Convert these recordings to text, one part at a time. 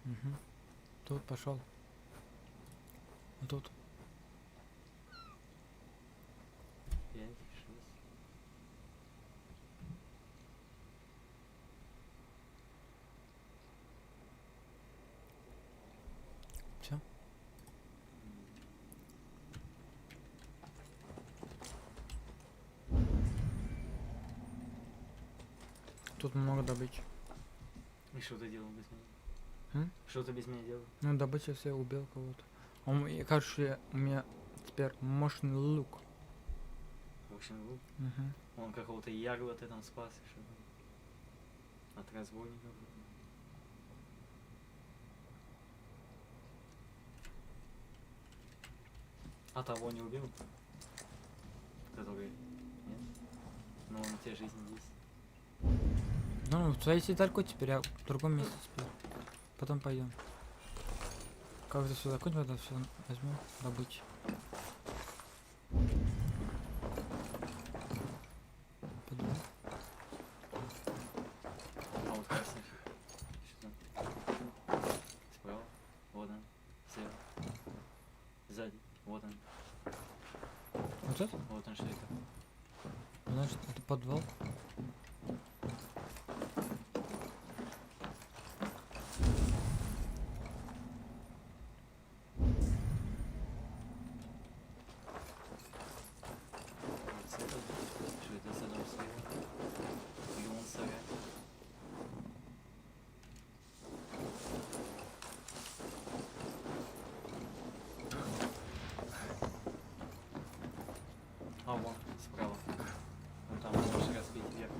Угу. Тут пошел. А тут. 5, 6. Все. Тут много добычи. И что ты делал без меня? М? Что ты без меня делал? Ну, добыча все убил кого-то. Короче, у меня теперь мощный лук. В общем, лук. Угу. Он какого-то ярла ты там спас, и что там? От разбойников. А того не убил? Который... Нет? Но он у тебя жизнь есть. Ну, в твоей далеко теперь, я в другом месте сплю. Потом пойдем. Как это все закончим, это все возьмем, добычу. Подумай. А вот красный. Что там? Справа. Вот он. Слева. Сзади. Вот он. Вот это? Вот он, что это? Значит, это подвал. Вот с этого. Что это за дом слева? Или он сарай? А, вон, справа. Вон там можешь разбить вверх.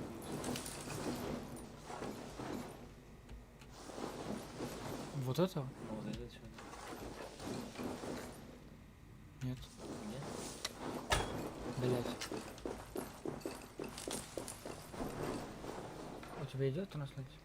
Вот это? Вот это что? Нет. Нет? Блять. У тебя идет трансляция?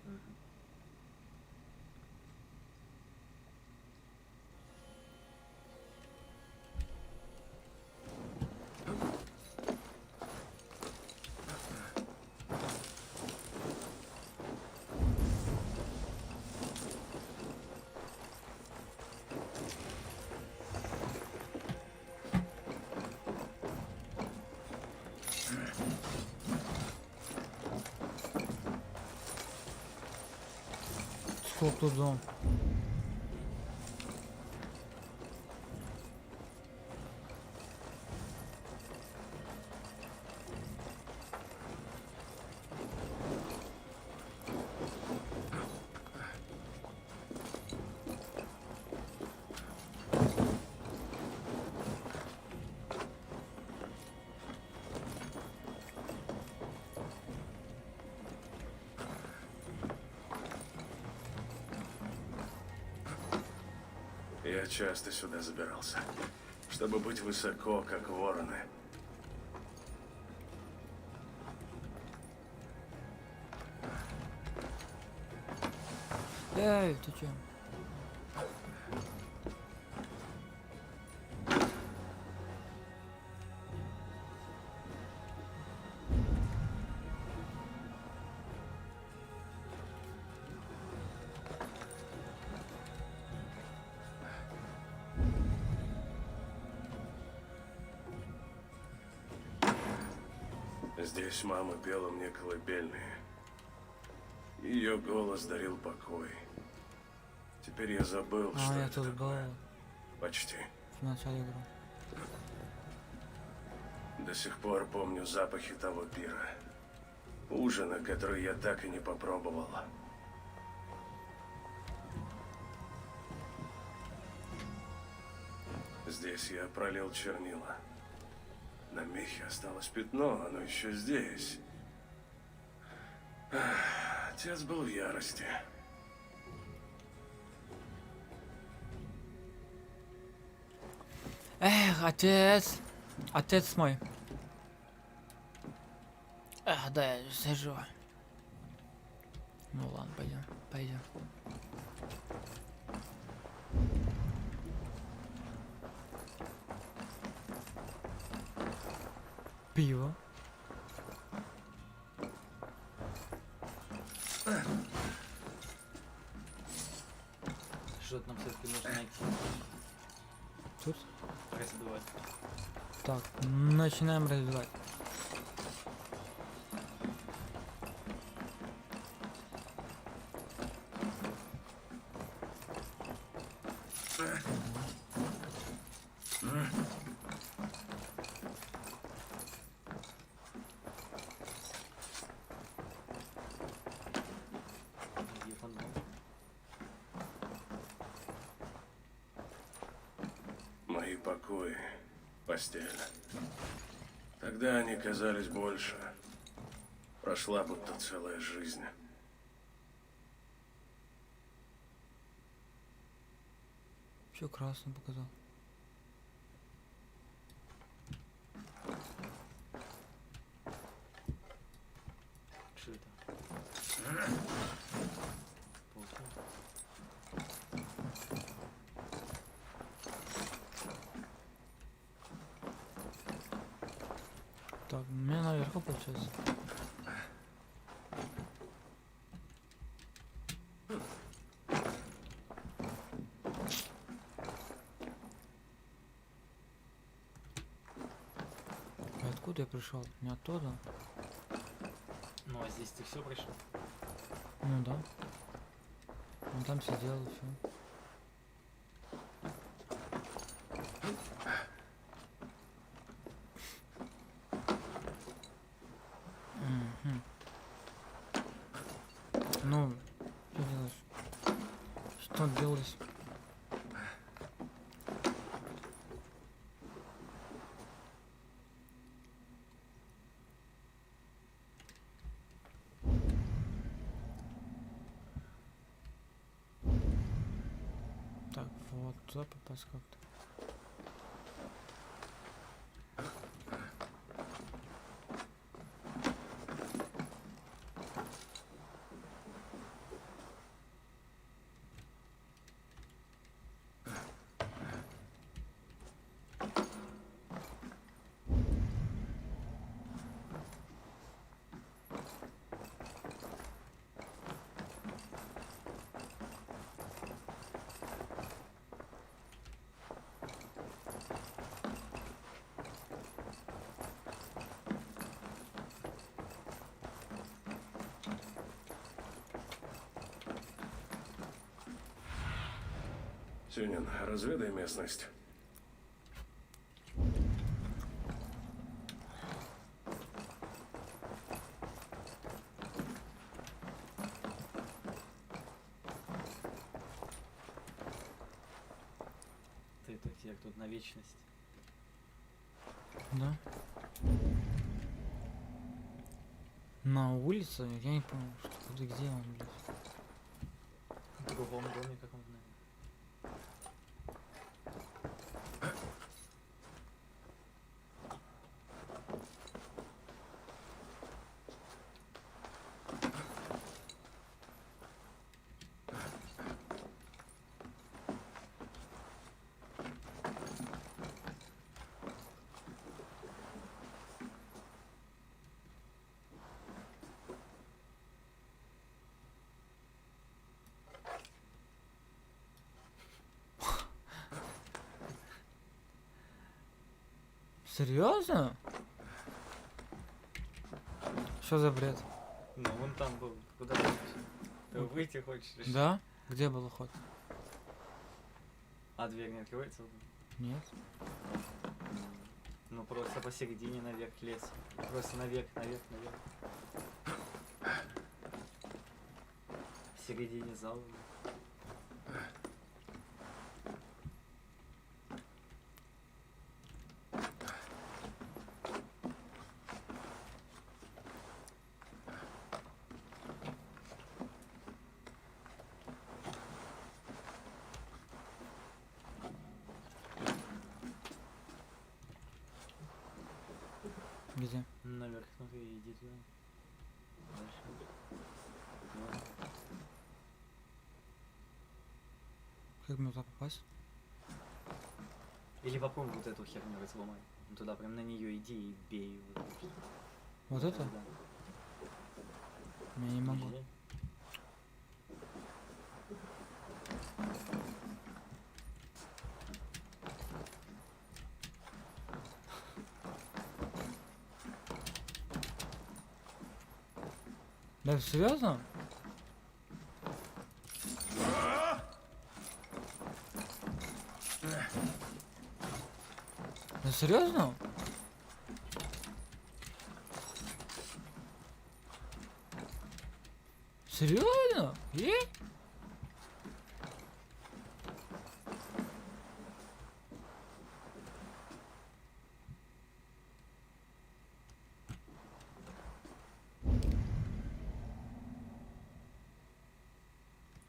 Сколько тут дом? Я часто сюда забирался, чтобы быть высоко, как вороны. Эй, ты чё? Здесь мама пела мне колыбельные. Ее голос дарил покой. Теперь я забыл, что Я это тут был такое. Почти. в начале игры. До сих пор помню запахи того пира. Ужина, который я так и не попробовал. Здесь я пролил чернила. На мехе осталось пятно, оно еще здесь. Отец был в ярости. Эх, отец! Отец мой. Эх, да, я сижу. Ну ладно, пойдем, пойдем. Пиво. Что нам все-таки нужно найти? Тут? Разбивать. Так, начинаем развивать. Найди фандом. Мои покои, постель. Тогда они казались больше. Прошла будто целая жизнь. Все красно показал. Что это? Паутина. Так, у меня наверху получается. А откуда я пришел? Не оттуда? Ну а здесь ты все пришел? Ну да. Он там сидел и все. Ну, что делаешь? Что делаешь? Так, вот, туда попасть как-то. Сюнин, разведай местность. Ты тут я тут на вечность. Да? На улице? Я не понял, что куда, где он, блядь. В другом доме каком-то, наверное. Серьезно? Что за бред? Ну, вон там был. Куда ты хочешь? Ты выйти хочешь? или что? Да? Где был ход? А дверь не открывается? Нет. Ну, просто посередине наверх лез. Просто наверх, наверх, наверх. В середине зала. Где? Наверх, смотри, иди туда. Дальше. Вот. Как мне туда попасть? Или попробуй вот эту херню разломай. Ну, туда прям на нее иди и бей. Вот это? Да. Я не могу. Иди. Да серьезно? Да серьезно? Серьезно?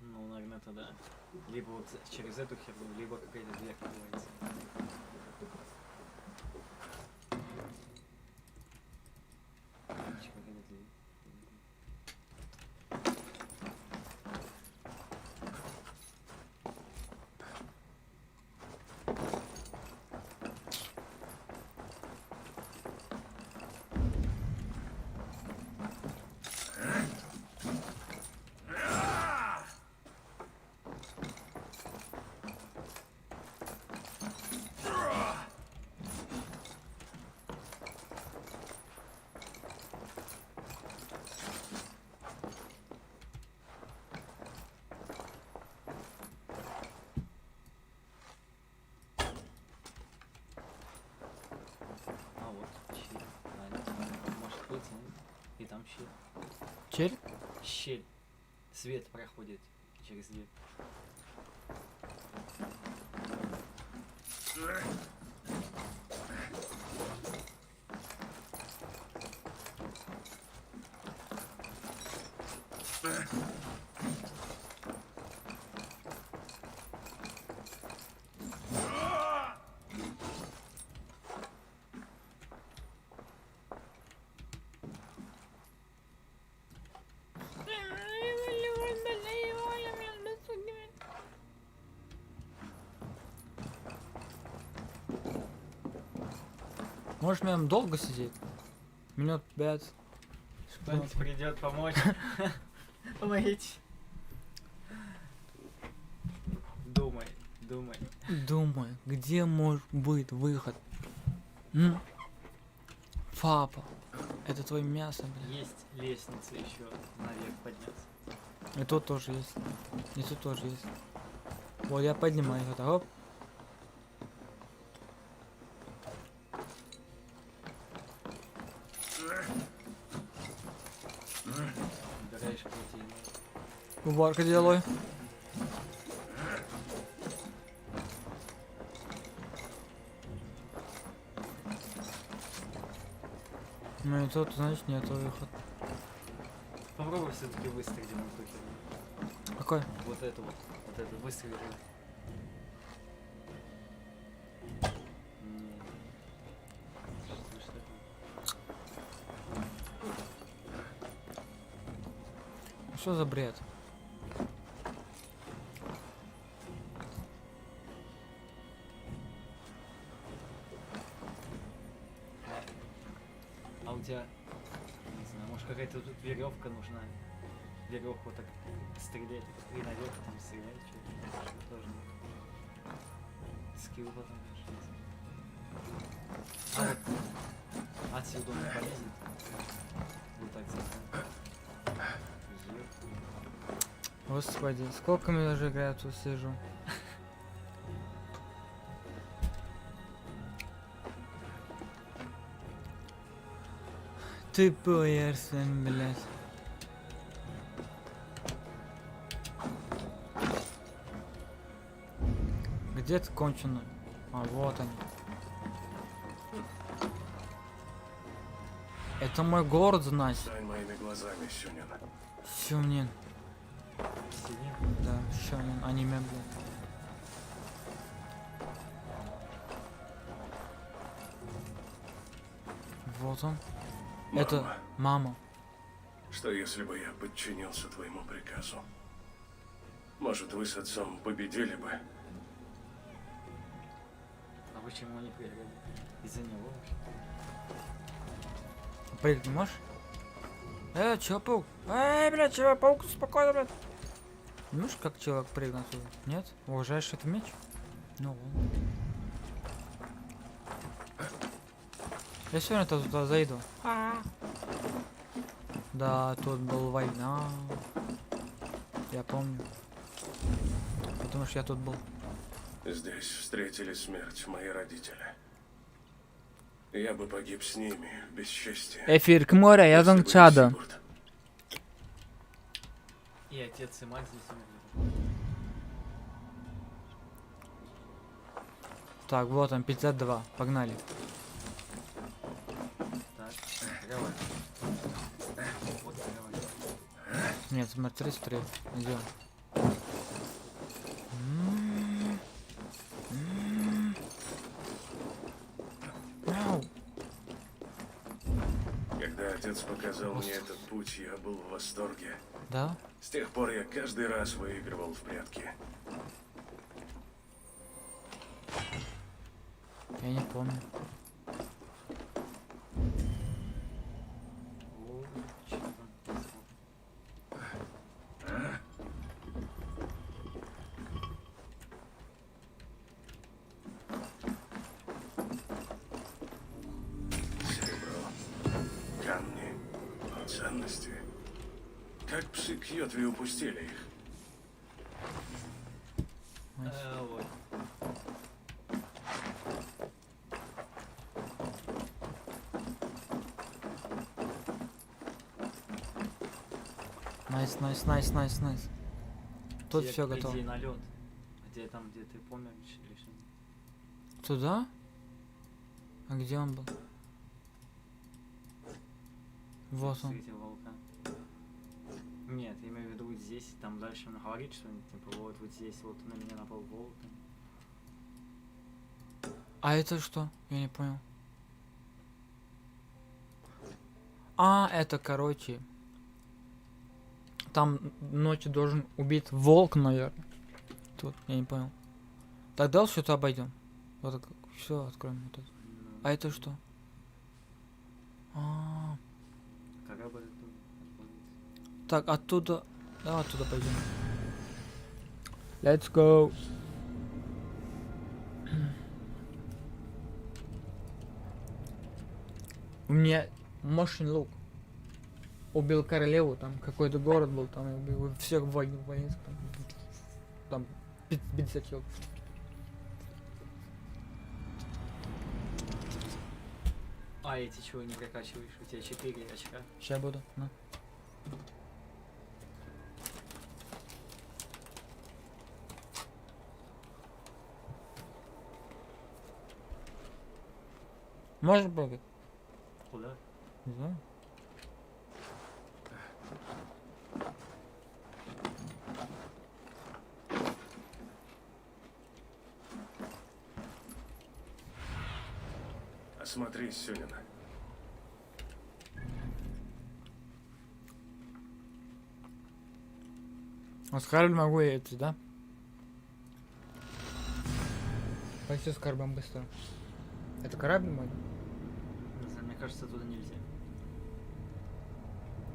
Ну, наверное, тогда. Либо вот через эту херню, либо какая-то дверь открывается. Какая-то дверь. А вот щель. А, нет, может быть, и там щель. Череп? Щель. Свет проходит через дверь. Можешь мне долго сидеть? Минут 5. Кто-нибудь придет помочь. Помогите. Думай, думай. Думаю, где может быть выход? М? Папа, это твое мясо, блин. Есть лестница еще наверх подняться. И тут тоже есть. И тут тоже есть. Вот я поднимаю это, оп. Убираешь протеин. Уборка делаю. Ну и тут, значит, нету выхода. Попробуй все-таки выстрелить в эту херню. Какой? Вот эту вот. Вот эту выстрели. Что такое? Что за бред? А у тебя, не знаю, может какая-то тут веревка нужна? Веревку так стрелять и наверх там стрелять, что тоже нет. Скилл потом решится. А вот отсюда он не полезет. Вот так сделаем. Господи, сколько мне уже играю, тут сижу. Ты поерсен, блядь. Где ты конченый? А, вот они. Это мой город, значит. Стань моими глазами, Сюнин. Сюнин. Сидим. Да, Сюнин, аниме, блядь. Вот он. Мама, Это мама. что если бы я подчинился твоему приказу? Может, вы с отцом победили бы? А почему они проиграли? Из-за него вообще? Прыгнуть можешь? Человек-паук? Блядь, Человек-паук, спокойно, блядь. Не можешь как человек прыгнуть отсюда? Нет? Уважаешь этот меч? Ну ладно. Я сегодня туда зайду. Да, тут была война. Я помню. Потому что я тут был. Здесь встретили смерть мои родители. Я бы погиб с ними, без счастья. Эфир к моря, я если бы не Чада. Сигурд. И отец, и мать здесь умерли. Так, вот он, 52. Погнали. Так, давай. Вот, давай. Нет, смотри, смотри. Идем. Мяу. Когда отец показал мне этот путь, я был в восторге. Да? С тех пор я каждый раз выигрывал в прятки. Я не помню. О, что там происходит? Серебро, камни, ценности. Как псы Кьотви упустили их? Вот. Найс, найс, найс, найс, найс. Тут Где, все по готово. идее, на лед. Где там, где ты помер или что? Туда? А где он был? Вот он. Встретил волка. Нет, я имею в виду вот здесь, там дальше он говорит что-нибудь, типа вот здесь вот на меня напал волк. А это что? Я не понял. А, это, короче. Там ночью должен убить волк, наверное. Тут, я не понял. Тогда что-то обойдем. Вот все, откроем вот это. Ну, А это что? А, корабль это так, оттуда. Давай оттуда пойдем. Let's go. У меня мощный лук. Убил королеву, там какой-то город был, там я убил всех воинов. Там 50 человек. А эти чего не прокачиваешь? У тебя 4 очка. Сейчас буду. На. Можешь прыгать? Куда? Не знаю. Осмотрись, Сюнина. А с кораблем могу я идти, да? Пойти с кораблем быстро. Это корабль мой? Не знаю, мне кажется, туда нельзя.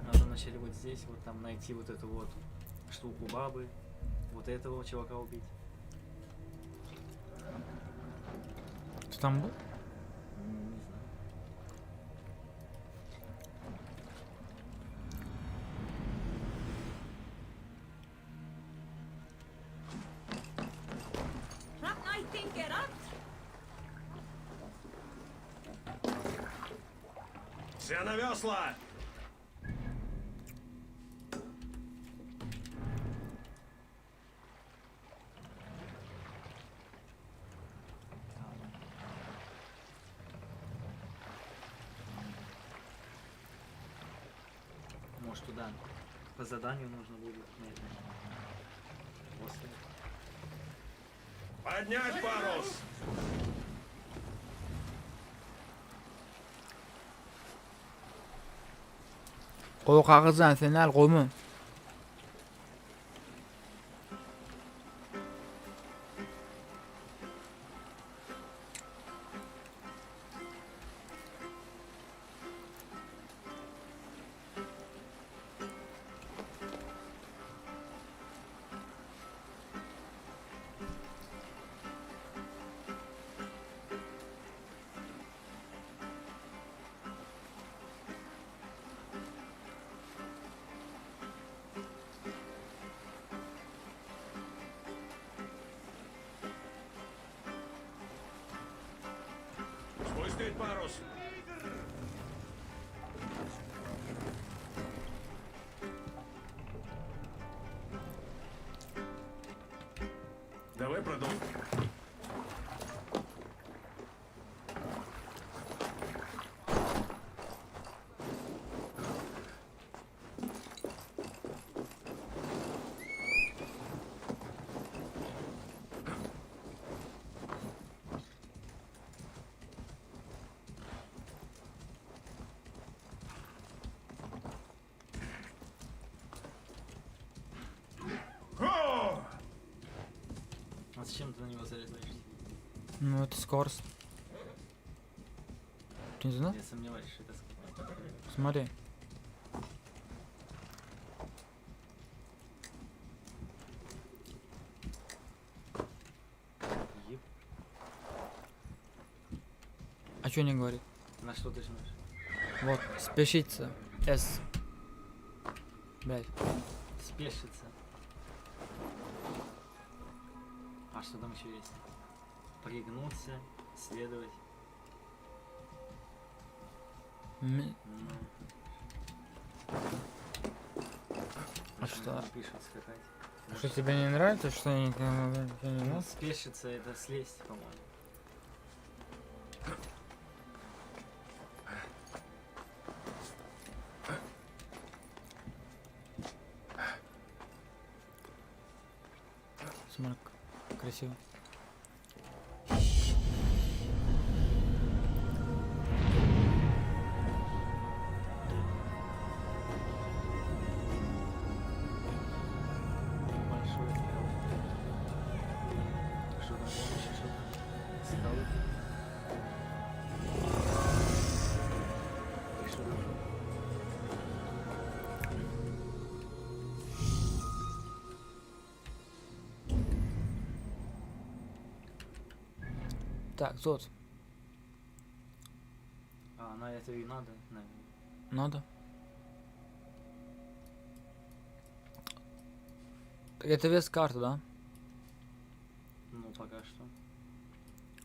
Надо вначале вот здесь, вот там найти вот эту вот штуку бабы, вот этого чувака убить. Ты там был? Не знаю. Все на весла! Может туда по заданию нужно будет на это. После. Поднять парус! О, кагыздан финал коймун. Задействовать парус. Давай продолжим. А зачем ты на него залезаешь? Ну, это скорость. Ты не знал? Я сомневаюсь, что это скорость. Смотри. Еп. А что не говорит? На что ты жмешь? Вот, спешится. S. Блять. Спешится. А что там еще есть? Пригнуться, следовать. Ну, А почему что? не пишут скакать? Что тебе не нравится, что я не Ну, нравится? спешится это слезть, по-моему. Смотри, как красиво. Большой скал. Что там еще что-то? Скалы. И что там? Так, тут. А, на это и надо, наверное. Надо. Так это вес карты, да? Ну, пока что.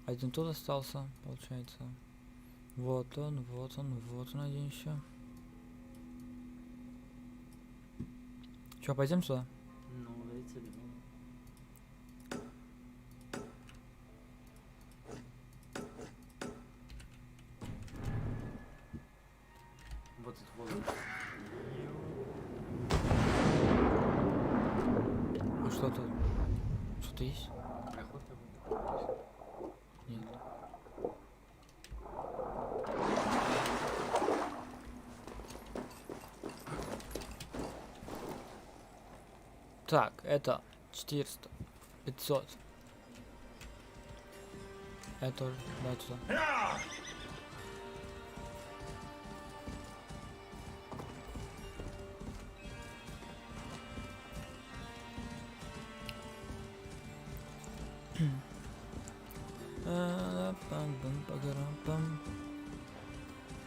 Один тут остался, получается. Вот он, вот он, вот он один еще. Че, пойдем сюда? Ну, дайте мне. Вот этот воздух. А что тут? Что-то есть? Проход какой-то. Нет. Так, это 400, 500. Это тоже, да, туда.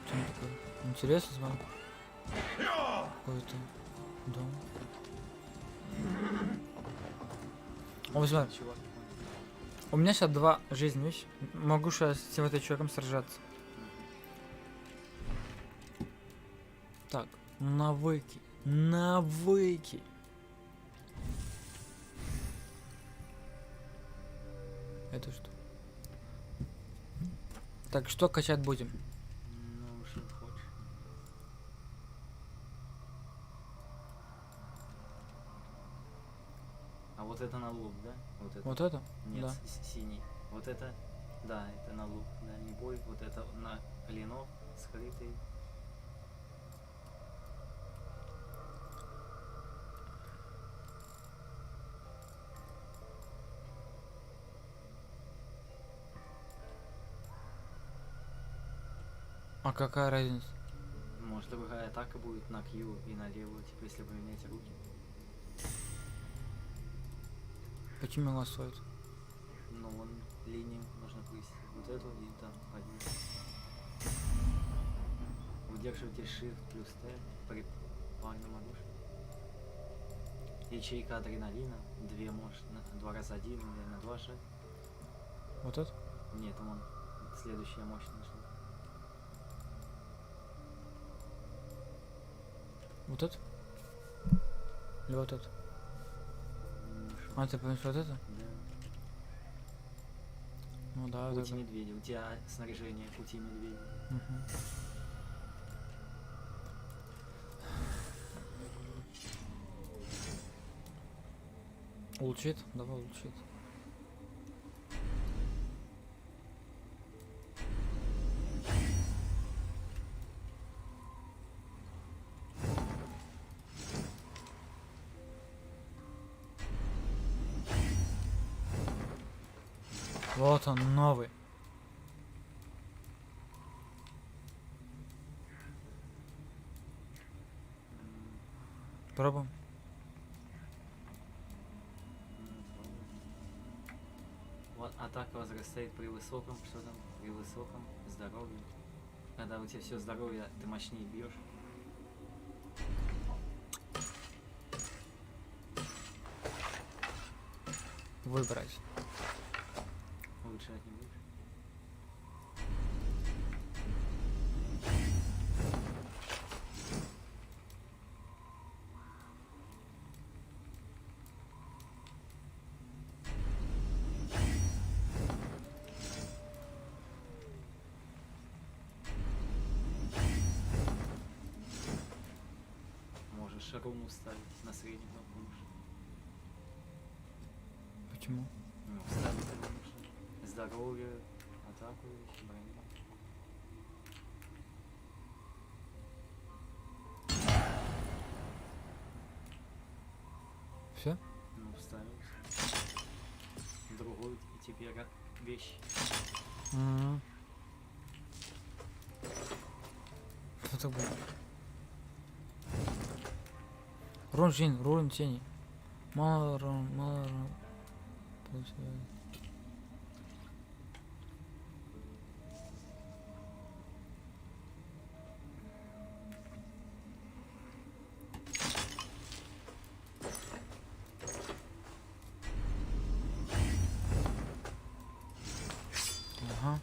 Что такое? Интересно, смотри. Какой-то дом. О, смотри. Чувак. У меня сейчас 2 жизни, видишь? Могу сейчас с этим человеком сражаться. Так, навыки. Навыки. Это что? Так, что качать будем? Ну, что хочешь. А вот это на лук, да? Вот это? Вот это? Нет, Да. синий. Вот это, да, это на лук, дальний бой. Вот это на клинок скрытый. А какая разница? Может, другая атака будет на Q и на левую, типа, если поменять руки. Почему голосует? Ну, вон линию нужно провести. Вот эту и там один. Удерживайте Shift плюс T при парном оружии. Ячейка адреналина. 2 может на 2 раза 1 или на 2 же. Вот это? Нет, вон следующая мощная штука. Вот это? Или вот это? Шо? А, ты помнишь вот это? Да. Ну да, вот Пути это. медведя. У тебя снаряжение пути медведя. Мгм. Улучшит? Давай улучшит. Вот он, новый. Пробуем. Вот атака возрастает при высоком, что там? При высоком здоровье. Когда у тебя все здоровье, ты мощнее бьешь. Выбрать. Улучшать не будешь. Можешь руну ставить на среднюю кнопку мыши. Почему? Ну, ставить руну мыши. Здоровье, атаку, броню. Все? Ну, вставил. Другую и теперь вещь. Что так было? Рун Жин, рун тени. Мало рун, мало рун. Получается. Ага.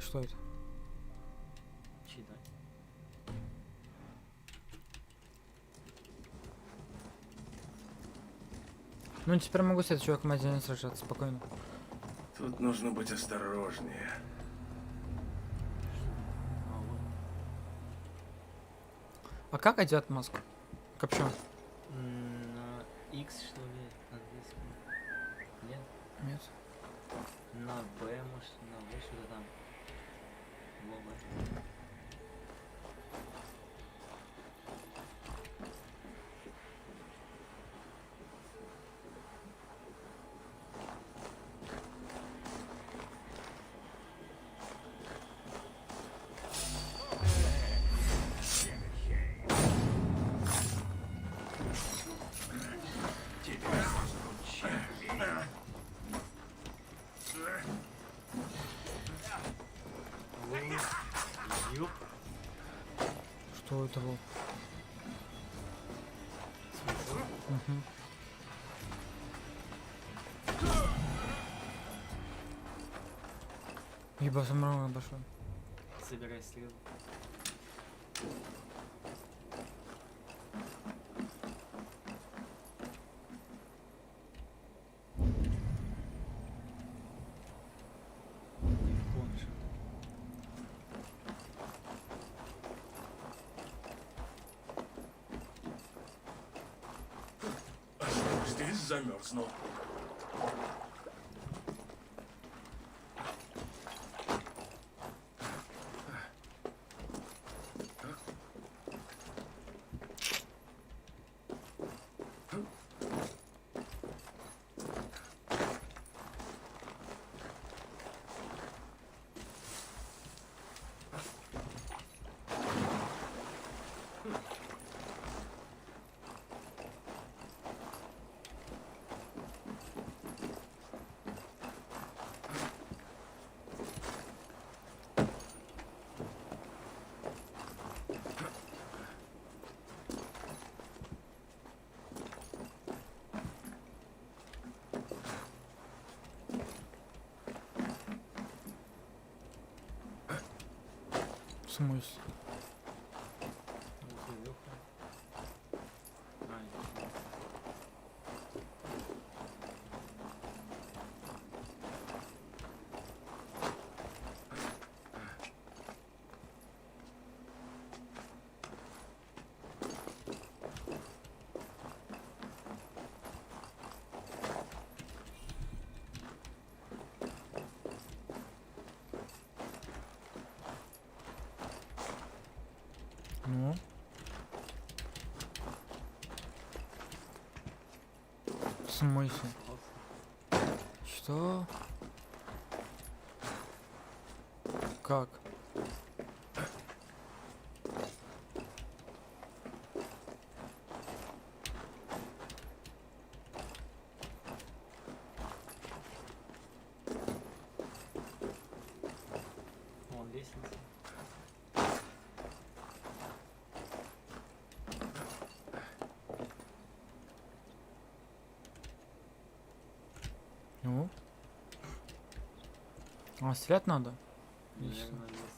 Что это? Читай. Ну теперь могу с этим чуваком отдельно сражаться спокойно. Тут нужно быть осторожнее. А вот. А как одет маску? Копчен? На X что ли? Английском? Нет? Нет. На B, может, на V что-то там. Лоба. Ёп. Что это было? Угу. Ебать, самурай большой. Собирай стрелы. Кончи. Здесь замерзнул. смысле? Вот веревка. А, нет. Ну? В смысле? Что? Как? Вон лестница. Ну? А, стрелять надо? Ясно. Наверное, если...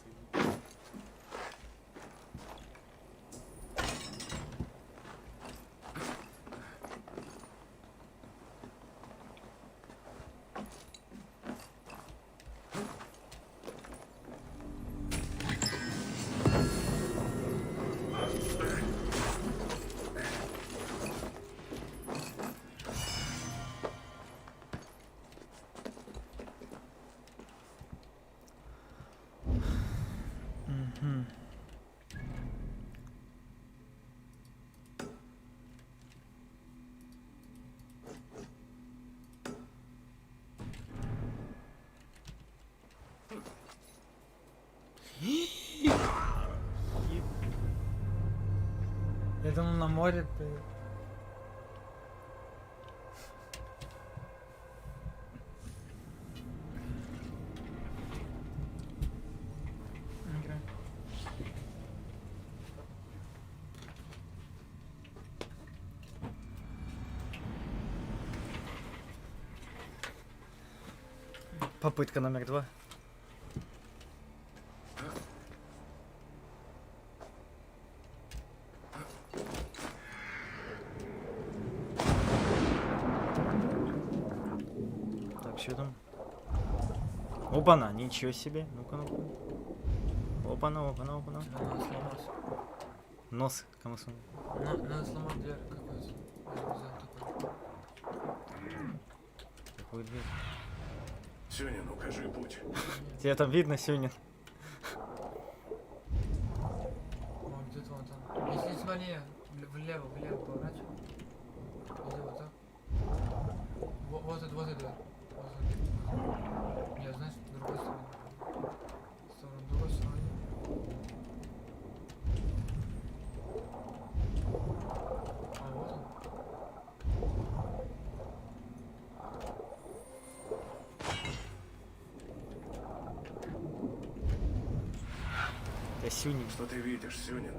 Мгм. Я думал, на море ты... Окей. Попытка номер 2. Так, что там? Опа-на, ничего себе. Ну-ка, ну-ка. Опа-на, опа-на, опа-на. Надо сломать. Нос кому сунул? Надо сломать дверь какую-то. Я взял такой. Какую дверь? Сюнин, укажи путь. Тебя там видно, Сюнин? О, где-то вон там. Если смотри, влево поворачивай. Иди вот так. Вот это, вот это. Вот это. Нет, знаешь, с другой стороны. В другой стороне. А вот он. Это Сюнин. Что ты видишь, Сюнин?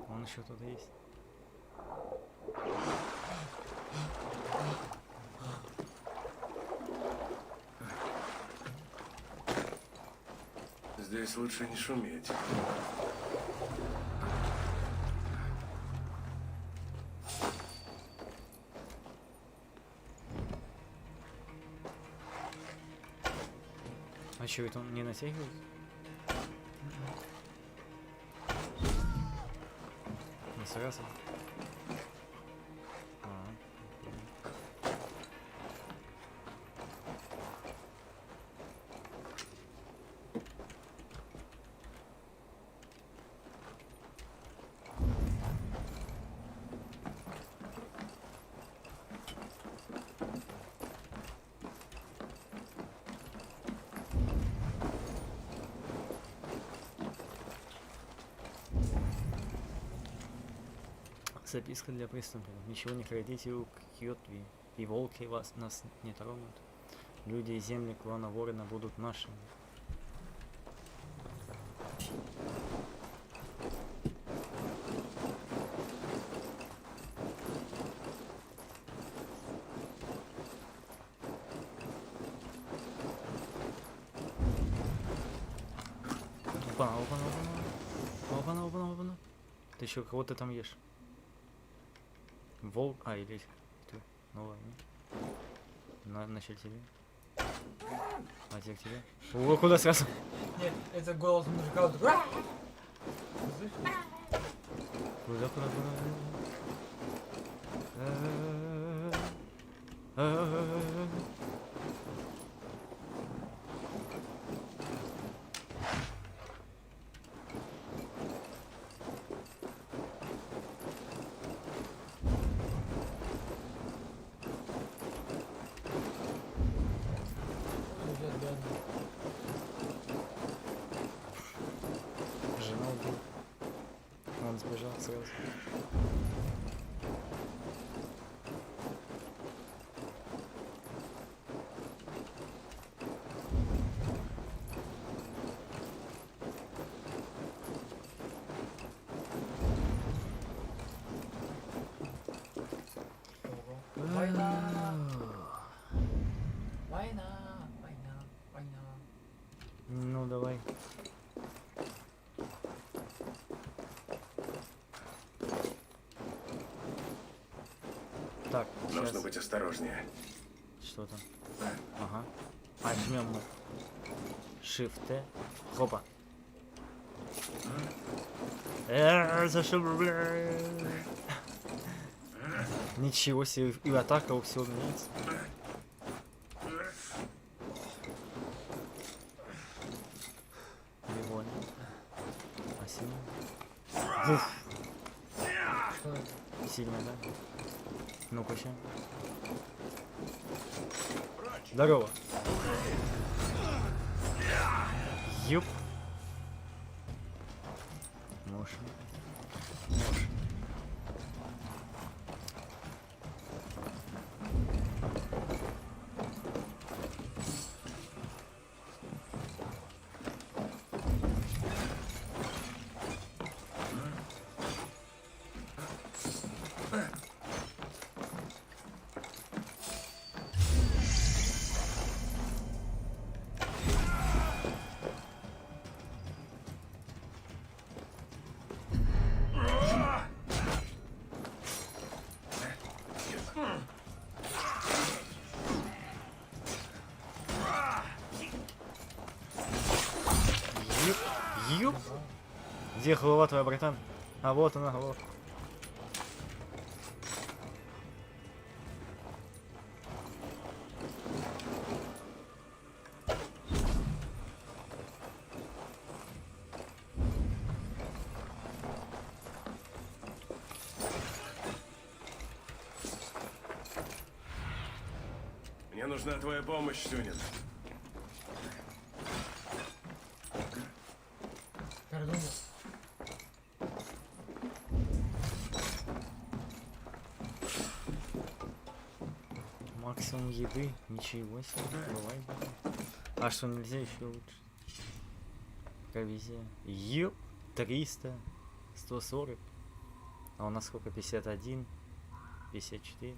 Он еще тут есть. Здесь лучше не шуметь. А что, это он не натягивает? Не сразу. Записка для преступников. Ничего не крадите у Кьотви, и волки нас не тронут. Люди и земли клана Ворона будут нашими. Опа, опа, опа, опа, опа, опа. Ты еще кого-то там ешь? Волк, или ты? Ну ладно. Начать тебе. А теперь к тебе. О, куда сразу? Нет, это голос мужика. Вот такой, «Ра!» Слышишь? Куда, куда, куда? Сейчас реально. Жена убил. Он сбежал сразу. Ого. Война! Война! Война! Война! Ну давай. Так, Нужно сейчас. быть осторожнее. Что там? Ага. А, жмем мы. Shift. Хопа. За что, бля? Ничего себе, и атака у всего меняется. Прикольно. Спасибо. Уф, Что это? сильно, да? Ну-ка ща. Здорово. Юп. Можно. Можно. Юп. Юп. Где голова твоя, братан? А вот она, вот. Мне нужна твоя помощь, Сюнин. Передумал. Максимум еды, ничего себе, бывает. А что, нельзя еще лучше? Провизия. Ёп, 300, 140. А у нас сколько? 51, 54.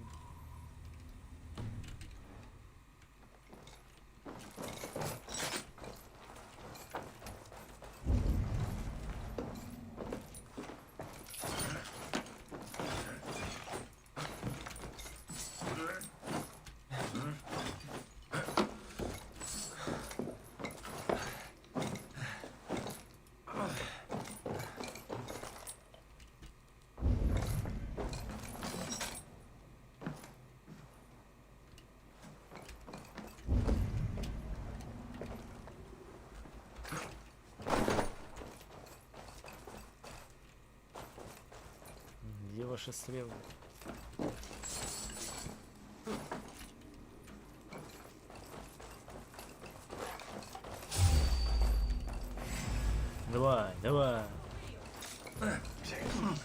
Где ваши стрелы? Давай, давай.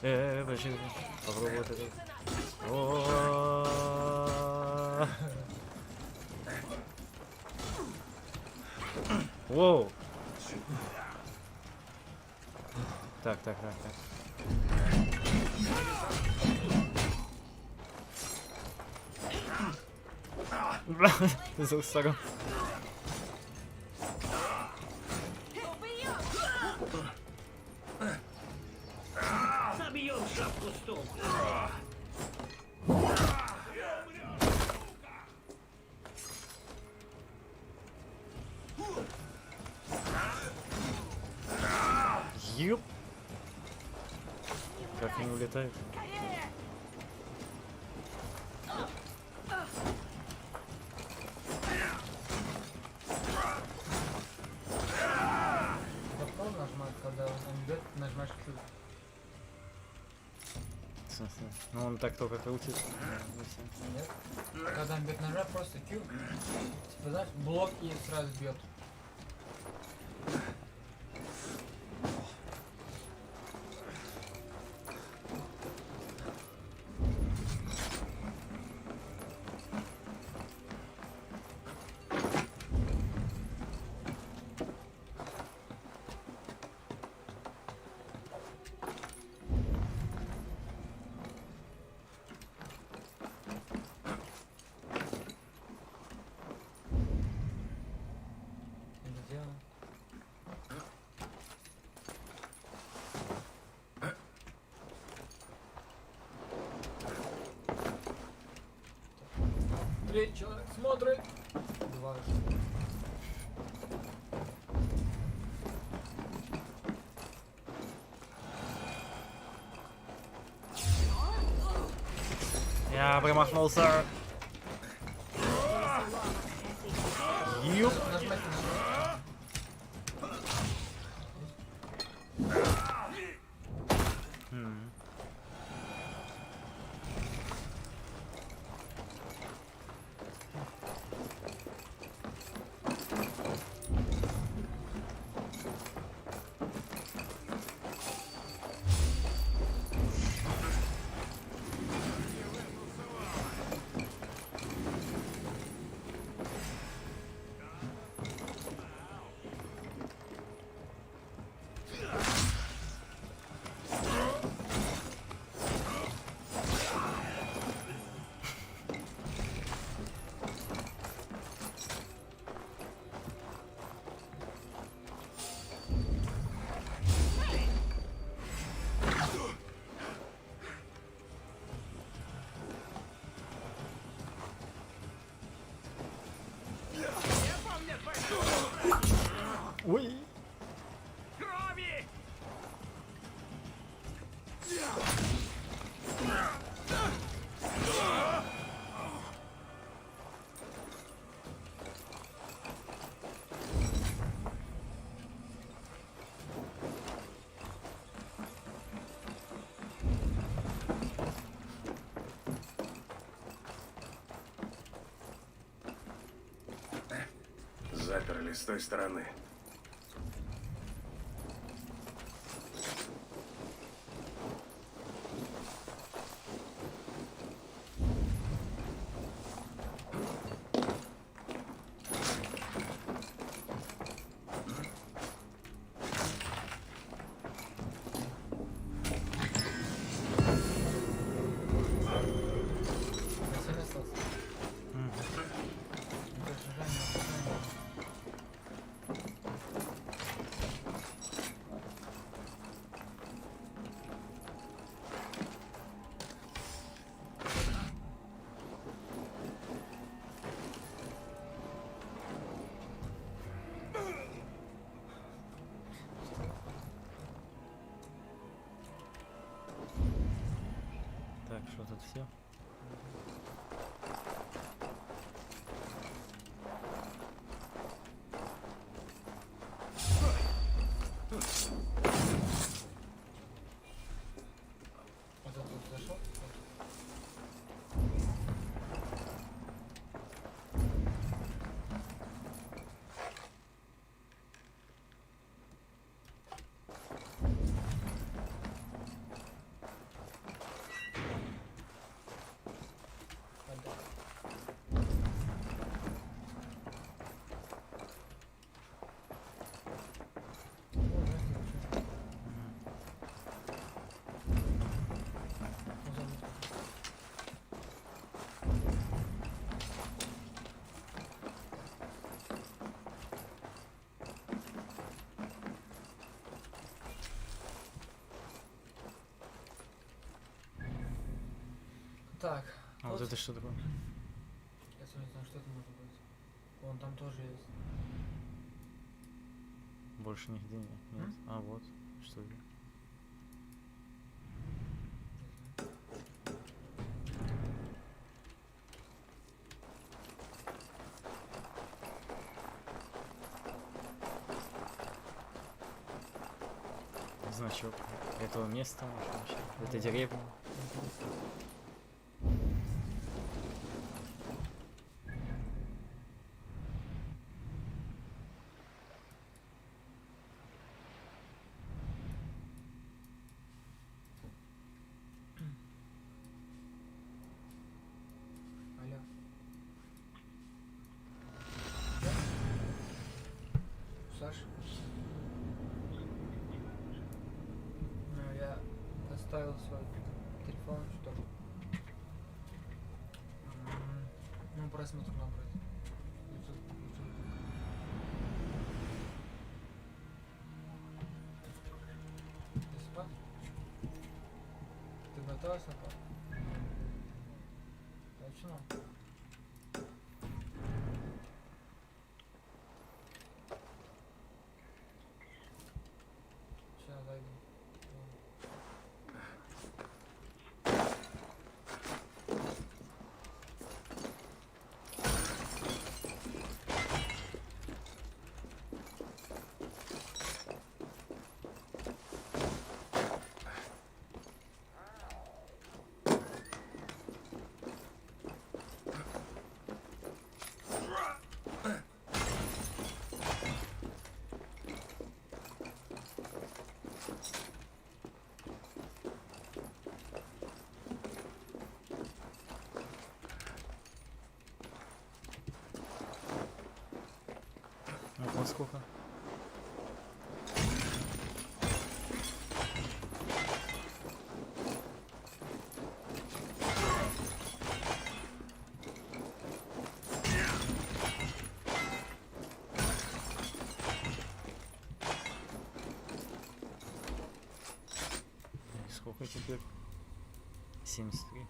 Подожди, попробуй вот это. О-о-о. Воу. Так, так, так, так. С двух сторон. Ёп! Как они улетают? Запал нажимать, когда он идет, нажимаешь Q. В смысле? Ну он так только крутит. Ну, и всё. Нет? Когда он бьет нажать, просто Q. Типа, знаешь, блок и сразу бьет. Нельзя. Три человек смотрит. Два. Я промахнулся. Ёп! Нажимайте, нажимайте. М. Ой! Заперли с той стороны. Красиво остался. М. Удержание, удержание. Так, что тут все? Вот это тут зашел. Так. А вот тут- это что такое? Я сам не знаю, что это может быть. Вон там тоже есть. Больше нигде нет. Нет. А вот. Что это? Не знаю. Значок этого места, может, вообще. Это деревня. Алло. Саш? Ну, я оставил свой телефон, чтобы ну, просмотр набрать. YouTube. Ты спать? Ты готовился, пап? Точно? Сейчас зайду. Вот сколько? И сколько теперь? 73.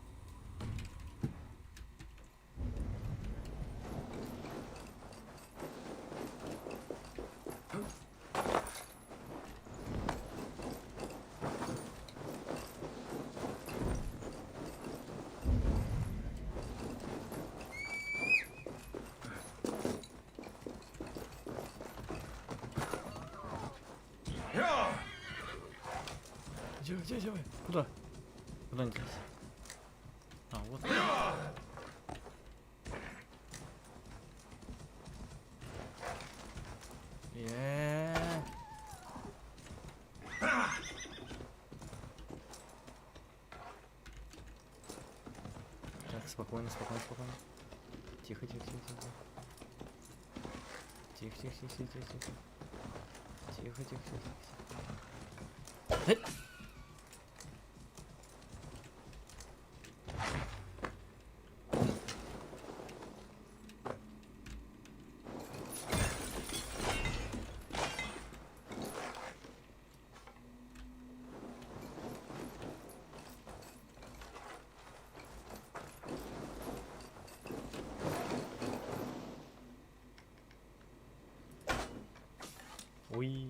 Где вы? Куда? Куда не лезь? А, вот. Так, спокойно. Тихо. Тихо. Ой.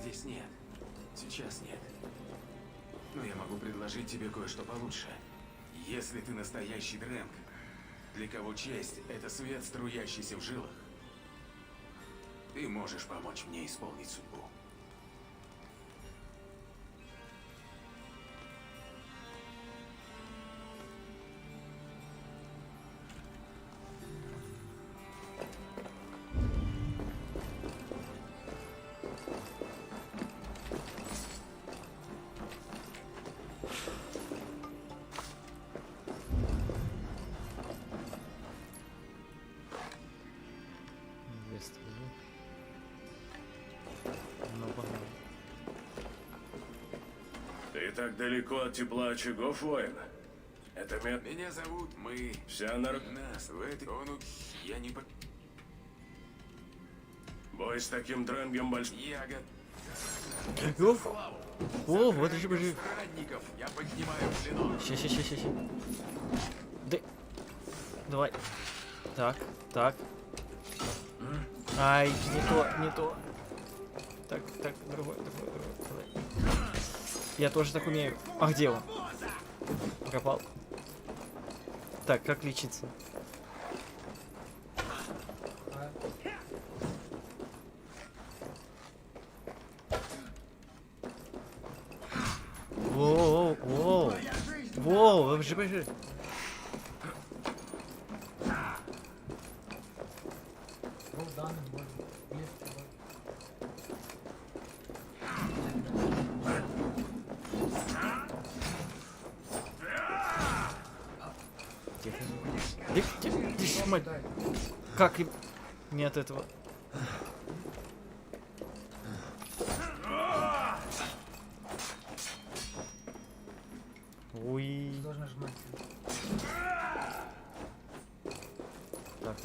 здесь нет. Сейчас нет. Но я могу предложить тебе кое-что получше. Если ты настоящий Дрэнк, для кого честь — это свет, струящийся в жилах, ты можешь помочь мне исполнить судьбу. Ну, погнали. Ты так далеко от тепла очагов, воин? Это Меня зовут, мы... вся нар... Нас в этой... Я не... Бой с таким Дрэнгом большой. Я Оф! О, вот же бежит. Странников, я поднимаю клинок. Ща. Да. Давай. Так. Ай, не то. Так, другой. Давай. Я тоже так умею. А где он? Пропал. Так, как лечиться? А, Воу, бежи. ну, данный можно. Лифт, давай. Тихо. Мать. Дай. Как им... Не от этого. Уй. Должен нажимать. Так.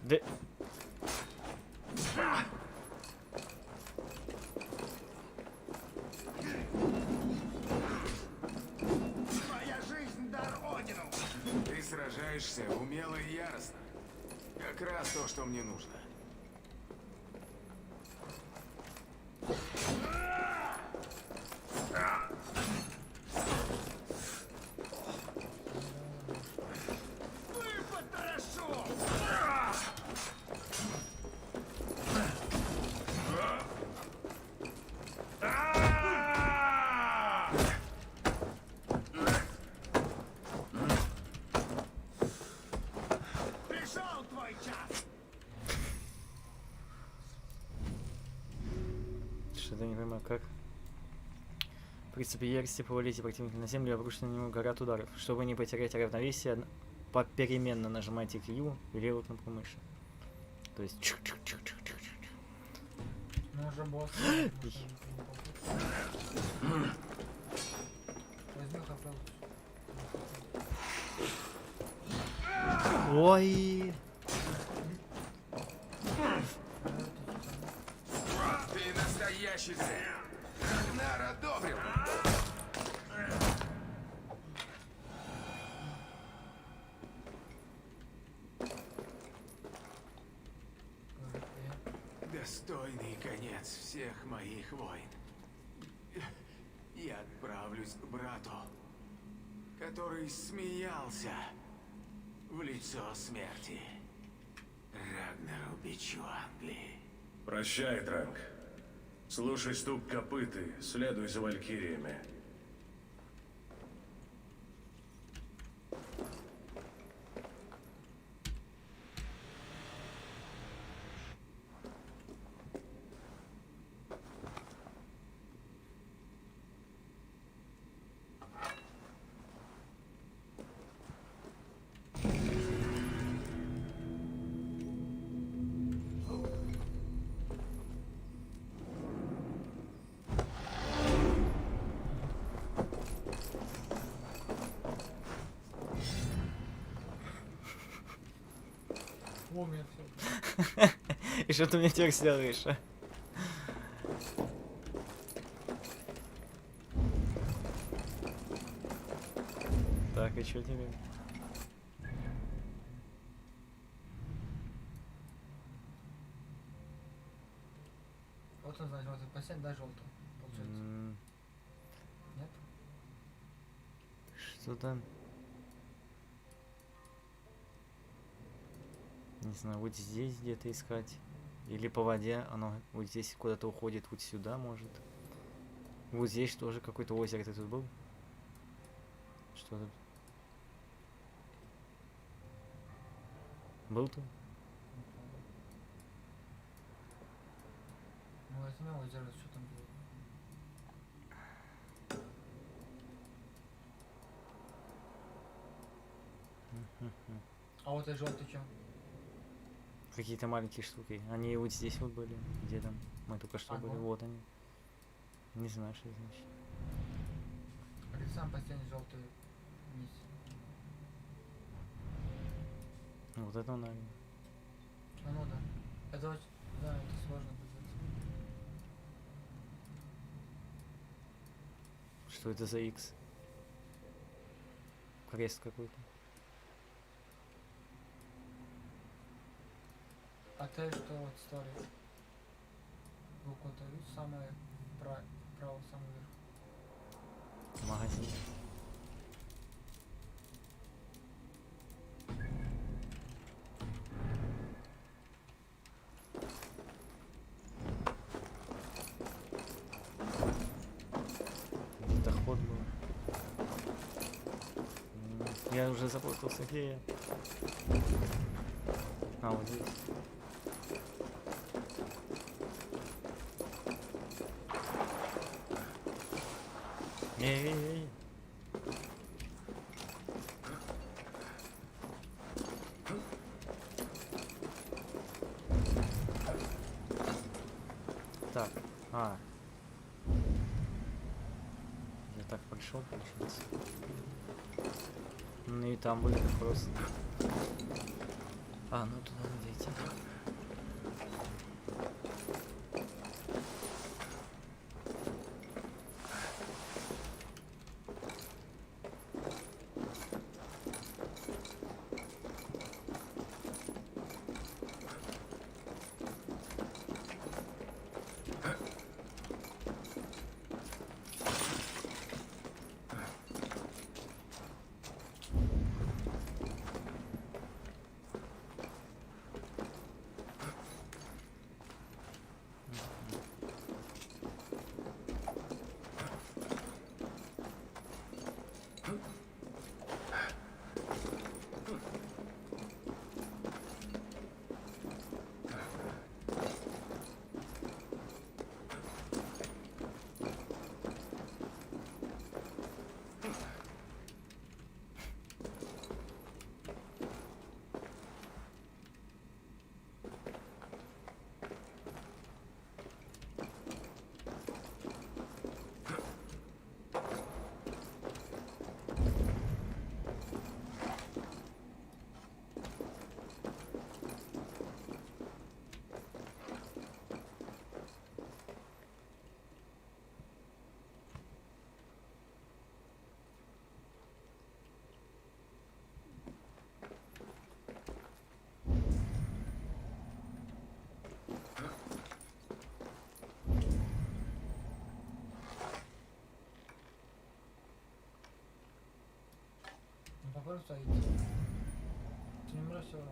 Да. Ты сражаешься умело и яростно. Как раз то, что мне нужно. Что-то не понимаю, как. В принципе, ярости повалите противника на землю и обрушите на него град ударов. Чтобы не потерять равновесие, попеременно нажимайте Q и левую кнопку мыши. То есть... Ну, уже босс. Возьми хапел. Ой! Ты настоящий Дрэнк. Рагнар одобрил. Достойный конец всех моих войн. Я отправлюсь к брату, который смеялся в лицо смерти. Рагнару бичу Англии. Прощай, Дрэнг. Слушай стук копыт и следуй за валькириями. О, у меня все. И что ты мне теперь сделаешь, а? Так, и что теперь? Вот он, значит, вот этот пассианс, да, желтый, получается. Нет? Что-то... Не знаю, вот здесь где-то искать. Или по воде оно вот здесь куда-то уходит, вот сюда может. Вот здесь тоже какое-то озеро. Ты тут был? Что тут? Был тут? Ну, возьмем озеро, что там было. А вот и желтый чем? Какие-то маленькие штуки. Они вот здесь вот были. Где там? Мы только что были. Ага. Вот они. Не знаю, что это значит. А ты сам пассианс желтый вниз. Вот это он, наверное. А ну да. Это очень... Да, это сложно будет. Что это за X? Крест какой-то. А ты что вот история? Буква-то видишь, самое право, самый верх. Магазин. Где-то ход был. Я уже запутался, где я? А, вот здесь. Эй-эй-эй. Так, я так пришел, получается. Ну и там будет просто. Ну туда надо идти. Ну попробуй туда идти. Ты не можешь все равно.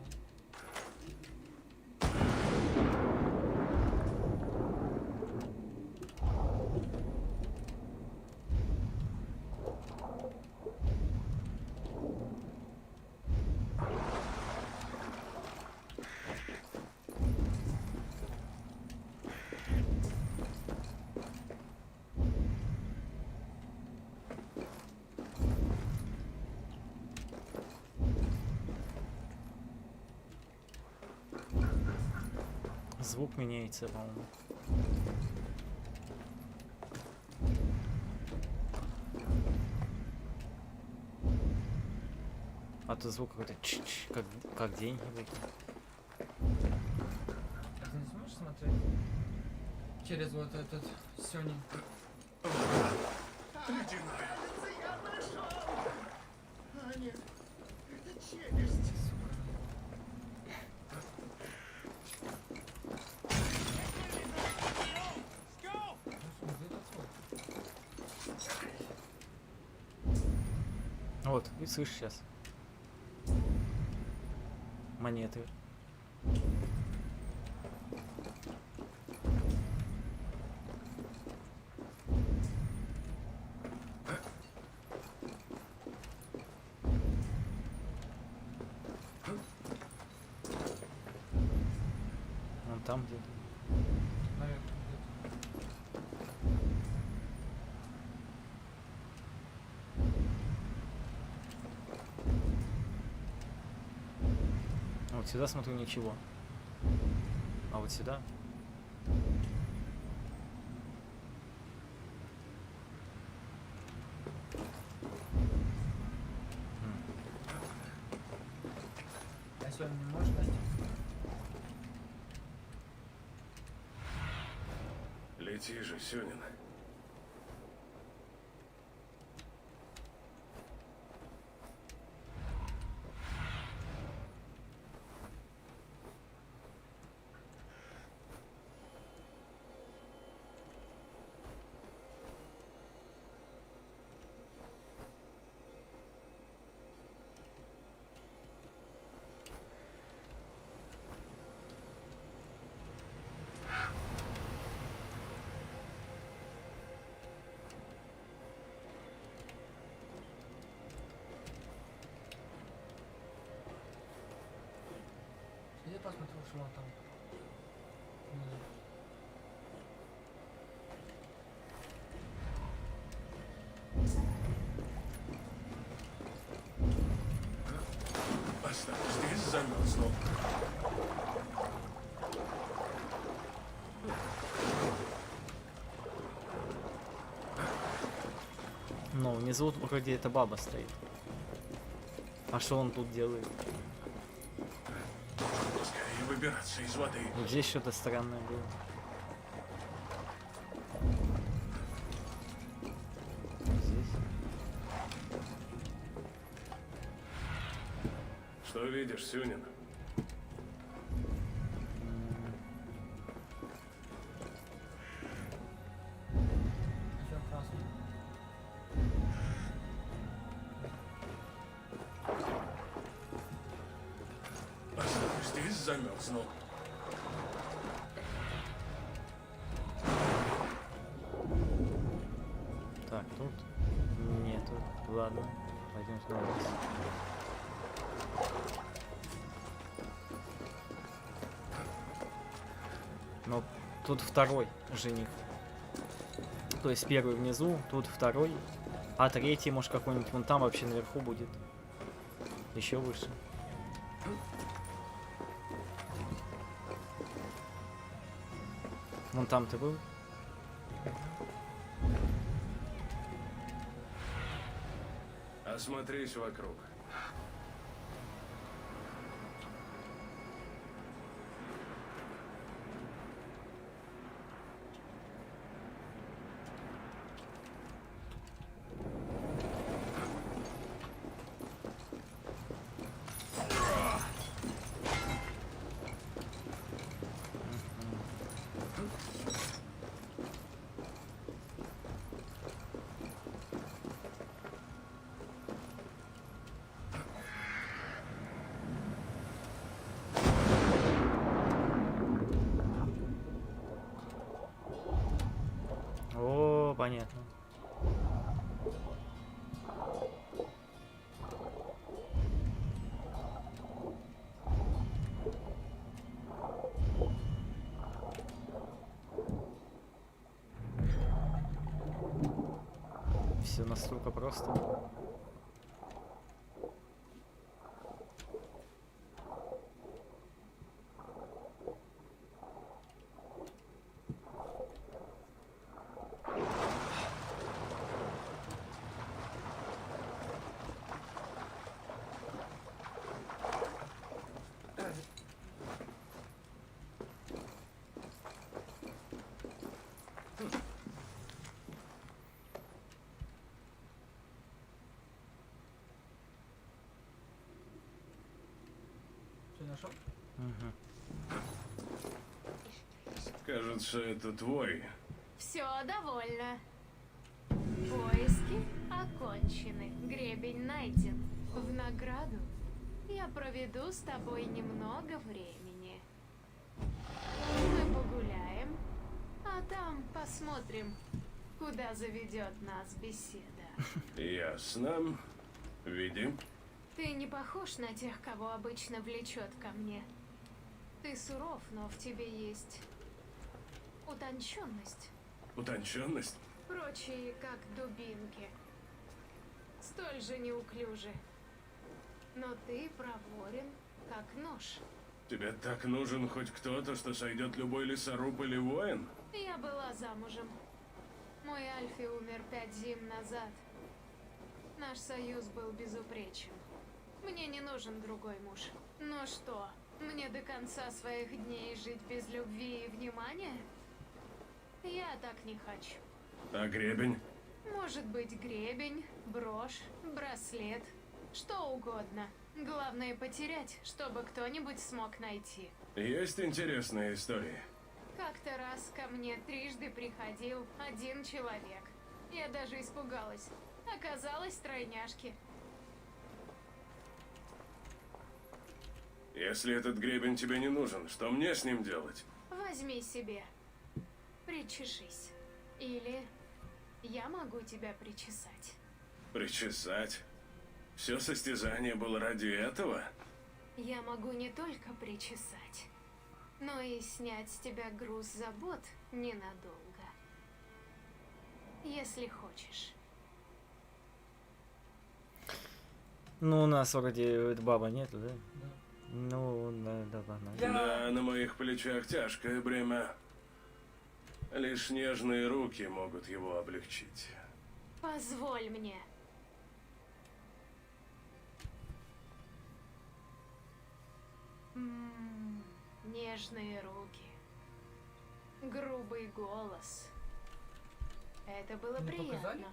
Звук меняется, по-моему. А то звук какой-то как деньги будут. А ты не сможешь смотреть через вот этот сёненький? Аня, это челюсть. Вот, и слышь сейчас. Монеты. Вон там где-то. Наверх где-то. Вот сюда смотрю ничего. А вот сюда. А сегодня не можешь, Настя? Лети же, Сюнин. Иди посмотрю, что он там. Внизу. Оставь здесь, замерзнул. Но внизу вроде эта баба стоит. А что он тут делает? Скорее выбираться из воды. Вот здесь что-то странное было. Здесь. Что видишь, Сюнин? Еще красный. Оставь здесь, замерзнул. Так, тут нету. Ладно, пойдем снова вниз. Но тут второй жених. То есть первый внизу, тут второй. А третий, может, какой-нибудь вон там вообще наверху будет. Еще выше. Вон там ты был? Осмотрись вокруг. О, понятно. Все настолько просто. Кажется, это твой. Все довольно. Поиски окончены. Гребень найден. В награду я проведу с тобой немного времени. Мы погуляем, а там посмотрим, куда заведет нас беседа. Ясно. Веди. Ты не похож на тех, кого обычно влечет ко мне. Ты суров, но в тебе есть утонченность. Утонченность? Прочие, как дубинки. Столь же неуклюжи. Но ты проворен, как нож. Тебе так нужен хоть кто-то, что сойдет любой лесоруб или воин? Я была замужем. Мой Альфи умер 5 зим назад. Наш союз был безупречен. Мне не нужен другой муж. Ну что, мне до конца своих дней жить без любви и внимания? Я так не хочу. А гребень? Может быть, гребень, брошь, браслет, что угодно. Главное потерять, чтобы кто-нибудь смог найти. Есть интересные истории. Как-то раз ко мне трижды приходил один человек. Я даже испугалась. Оказалось, тройняшки. Если этот гребень тебе не нужен, что мне с ним делать? Возьми себе. Причешись. Или я могу тебя причесать. Причесать? Все состязание было ради этого? Я могу не только причесать, но и снять с тебя груз забот ненадолго. Если хочешь. Ну, у нас вроде баба нету, да? Да. Ну, да, погнали. Да, на моих плечах тяжкое бремя. Лишь нежные руки могут его облегчить. Позволь мне. Нежные руки. Грубый голос. Это было Не приятно. показали?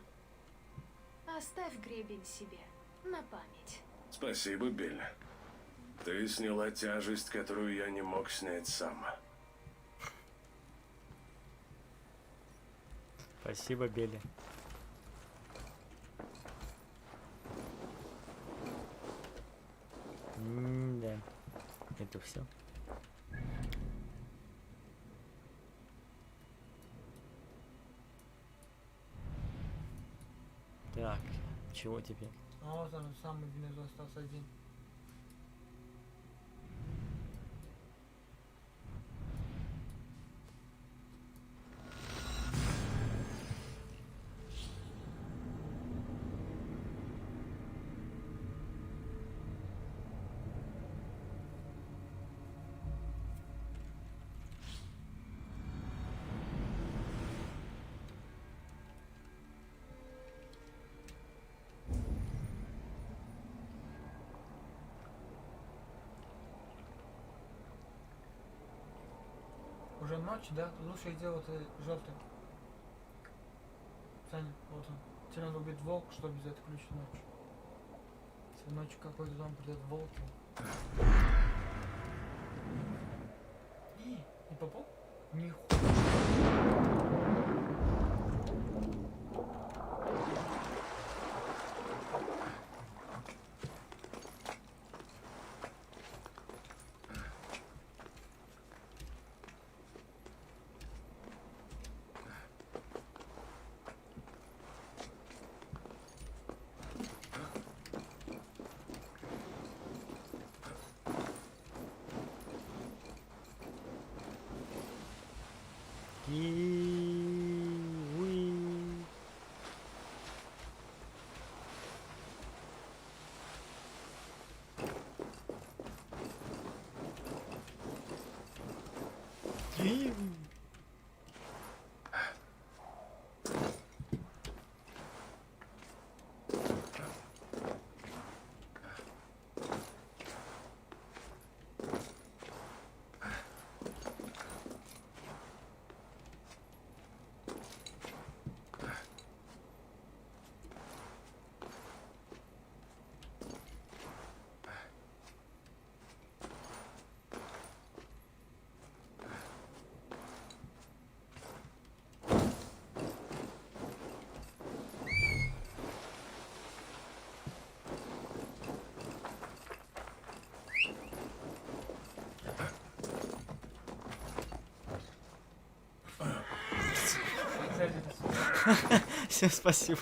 Оставь гребень себе на память. Спасибо, Белль. Ты сняла тяжесть, которую я не мог снять сам. Спасибо, Белли. Да. Это все. Так, чего теперь? А вот он самый внизу остался один. Уже ночь, да? Лучше делать желтый. Саня, вот он. Тебе надо убить волк, чтобы взять ключ ночью. Если ночью какой-то дом придет волк. Не попал? Нихуя. Киви. Киви. Всем спасибо.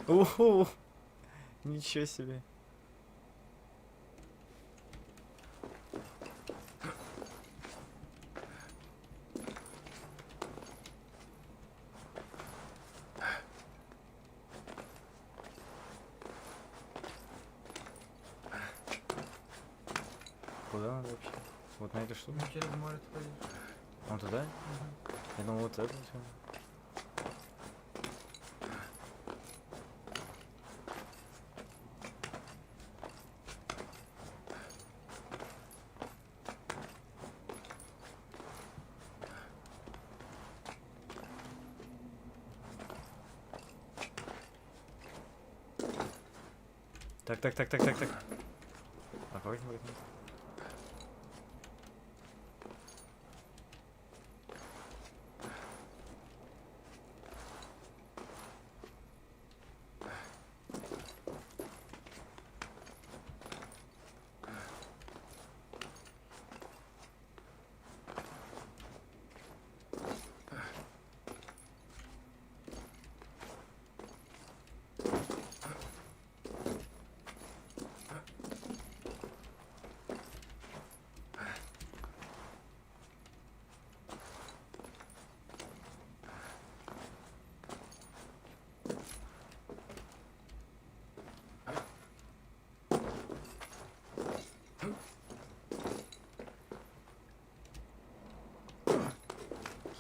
Уху. Ничего себе. Куда надо вообще? Вот на эту штуку? Ну, через море ты пойдешь. Вон туда? Я думал, вот это всё. Так. Аккуратнее, аккуратнее.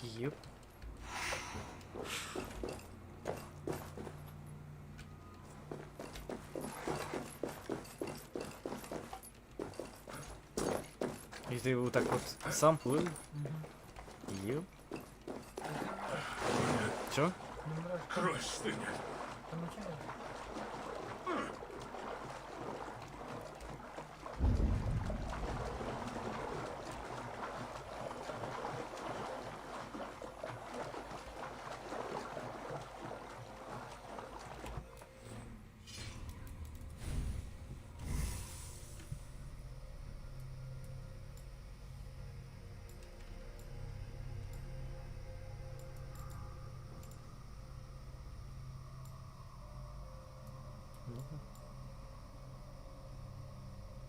Ёп. И ты вот так вот сам плыл? Ёп. Чё? Не нравится. Брось, что нет. Там ничего нет.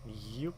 Ёп.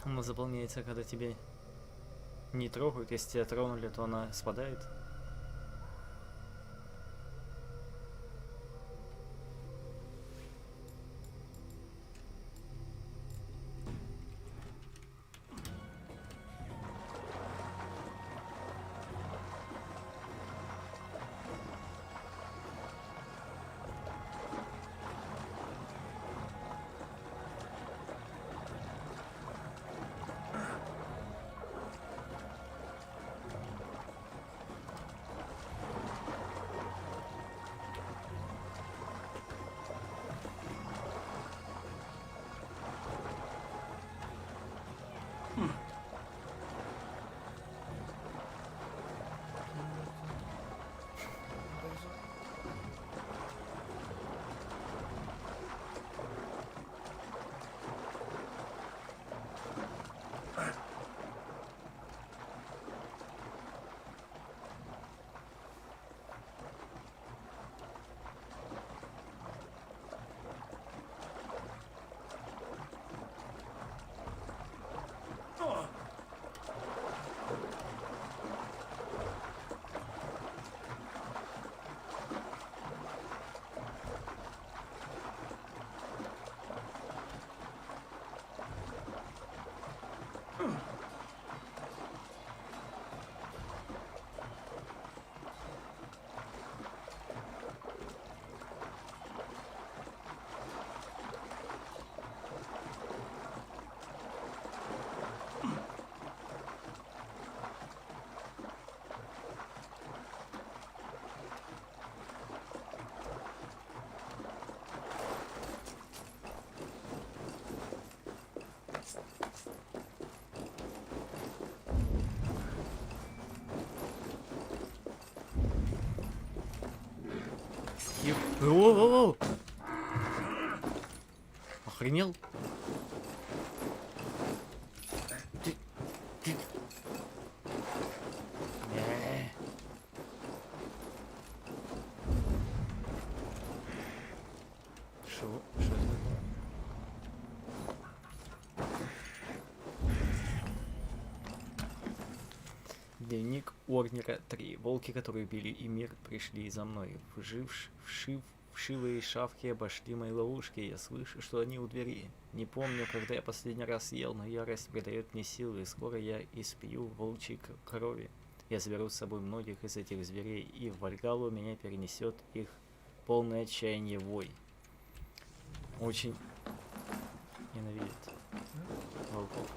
Она заполняется, когда тебе не трогают. Если тебя тронули, то она спадает. Воу-воу-воу! Охренел? Ты. Шо это такое? Дневник Уорнера 3. Волки, которые били и мир, пришли за мной. Вшивые шавки обошли мои ловушки. Я слышу, что они у двери. Не помню, когда я последний раз ел, но ярость придает мне силы, и скоро я испью волчьей крови. Я заберу с собой многих из этих зверей, и в Вальгалу меня перенесет их полное отчаяние вой. Очень ненавидит волков.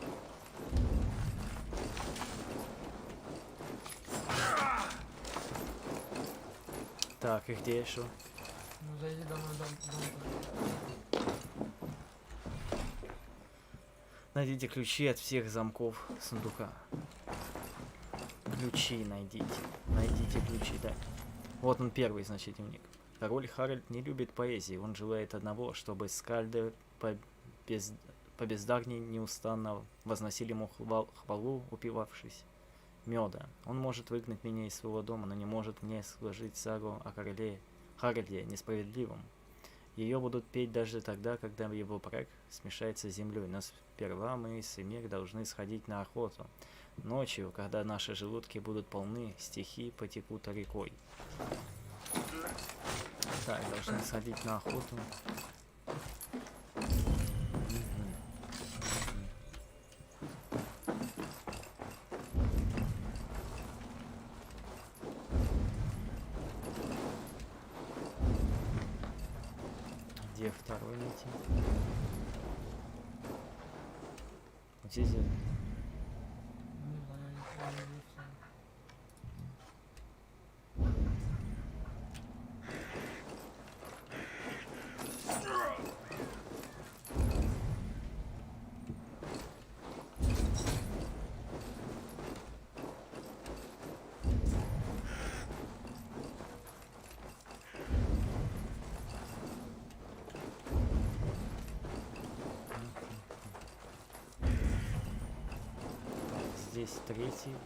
Так, и где что? Ну зайди домой, дом. Найдите ключи от всех замков сундука. Ключи найдите. Найдите ключи, да. Вот он первый, значит, дневник. Король Харальд не любит поэзии. Он желает одного, чтобы скальды по бездарней неустанно возносили ему хвалу, упивавшись меда. Он может выгнать меня из своего дома, но не может мне сложить сагу о короле Харальде несправедливом. Ее будут петь даже тогда, когда его брак смешается с землей. Но сперва мы с Эмир должны сходить на охоту. Ночью, когда наши желудки будут полны, стихи потекут рекой. Так, должны сходить на охоту. Где второй найти? Вот здесь где-то. Не знаю, я не знаю. Здесь третий.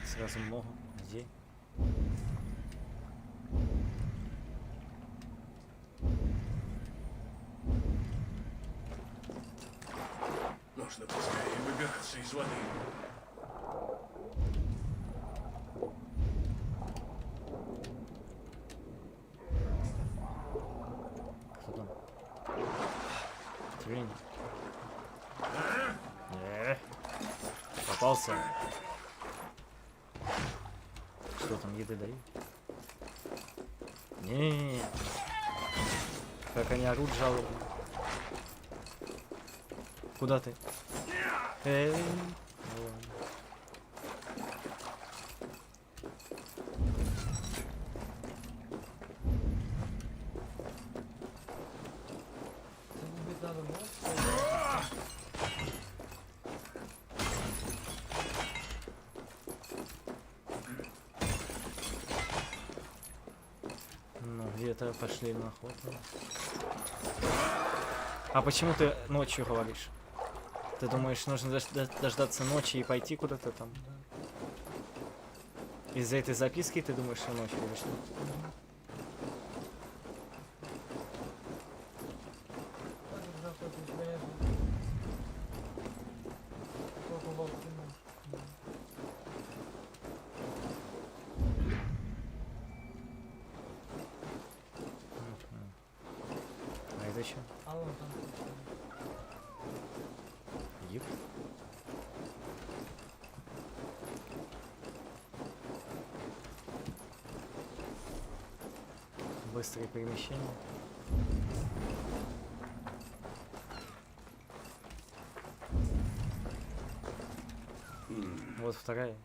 Сразу много. Где? Нужно поскорее выбираться из воды. Кто там? Тюлень. Попался. Что там, еды дают? Не, как они орут жалобно. Куда ты? Эй. Ну ладно. Убить надо, вот. Ну, где-то пошли на охоту. А почему ты ночью говоришь? Ты думаешь, нужно дождаться ночи и пойти куда-то там? Из-за этой записки ты думаешь, что ночью или что? Так, завтра ты конечно. Сколько волк кинул. А это что? Алло. Быстрое перемещение. Вот вторая.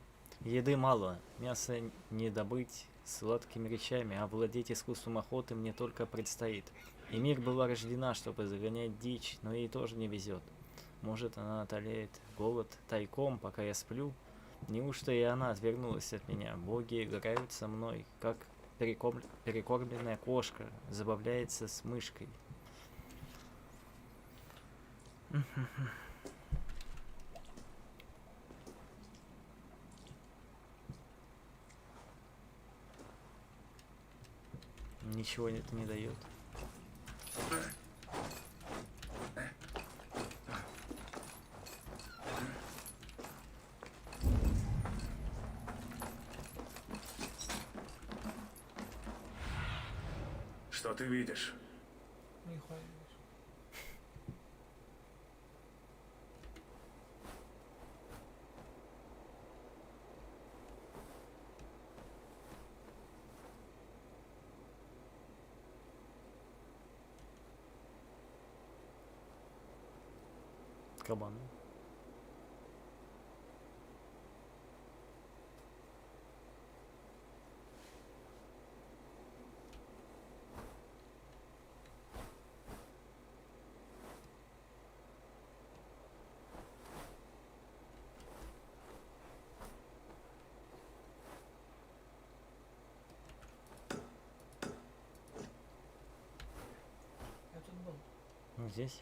Еды мало, мясо не добыть сладкими речами, а владеть искусством охоты мне только предстоит. И мир была рождена, чтобы загонять дичь, но ей тоже не везет. Может, она отоляет голод тайком, пока я сплю? Неужто и она отвернулась от меня? Боги играют со мной, как перекормленная кошка забавляется с мышкой. Ничего это не дает. Что ты видишь? Нихуя не вижу. Кабан. Я тут был. Ну, здесь.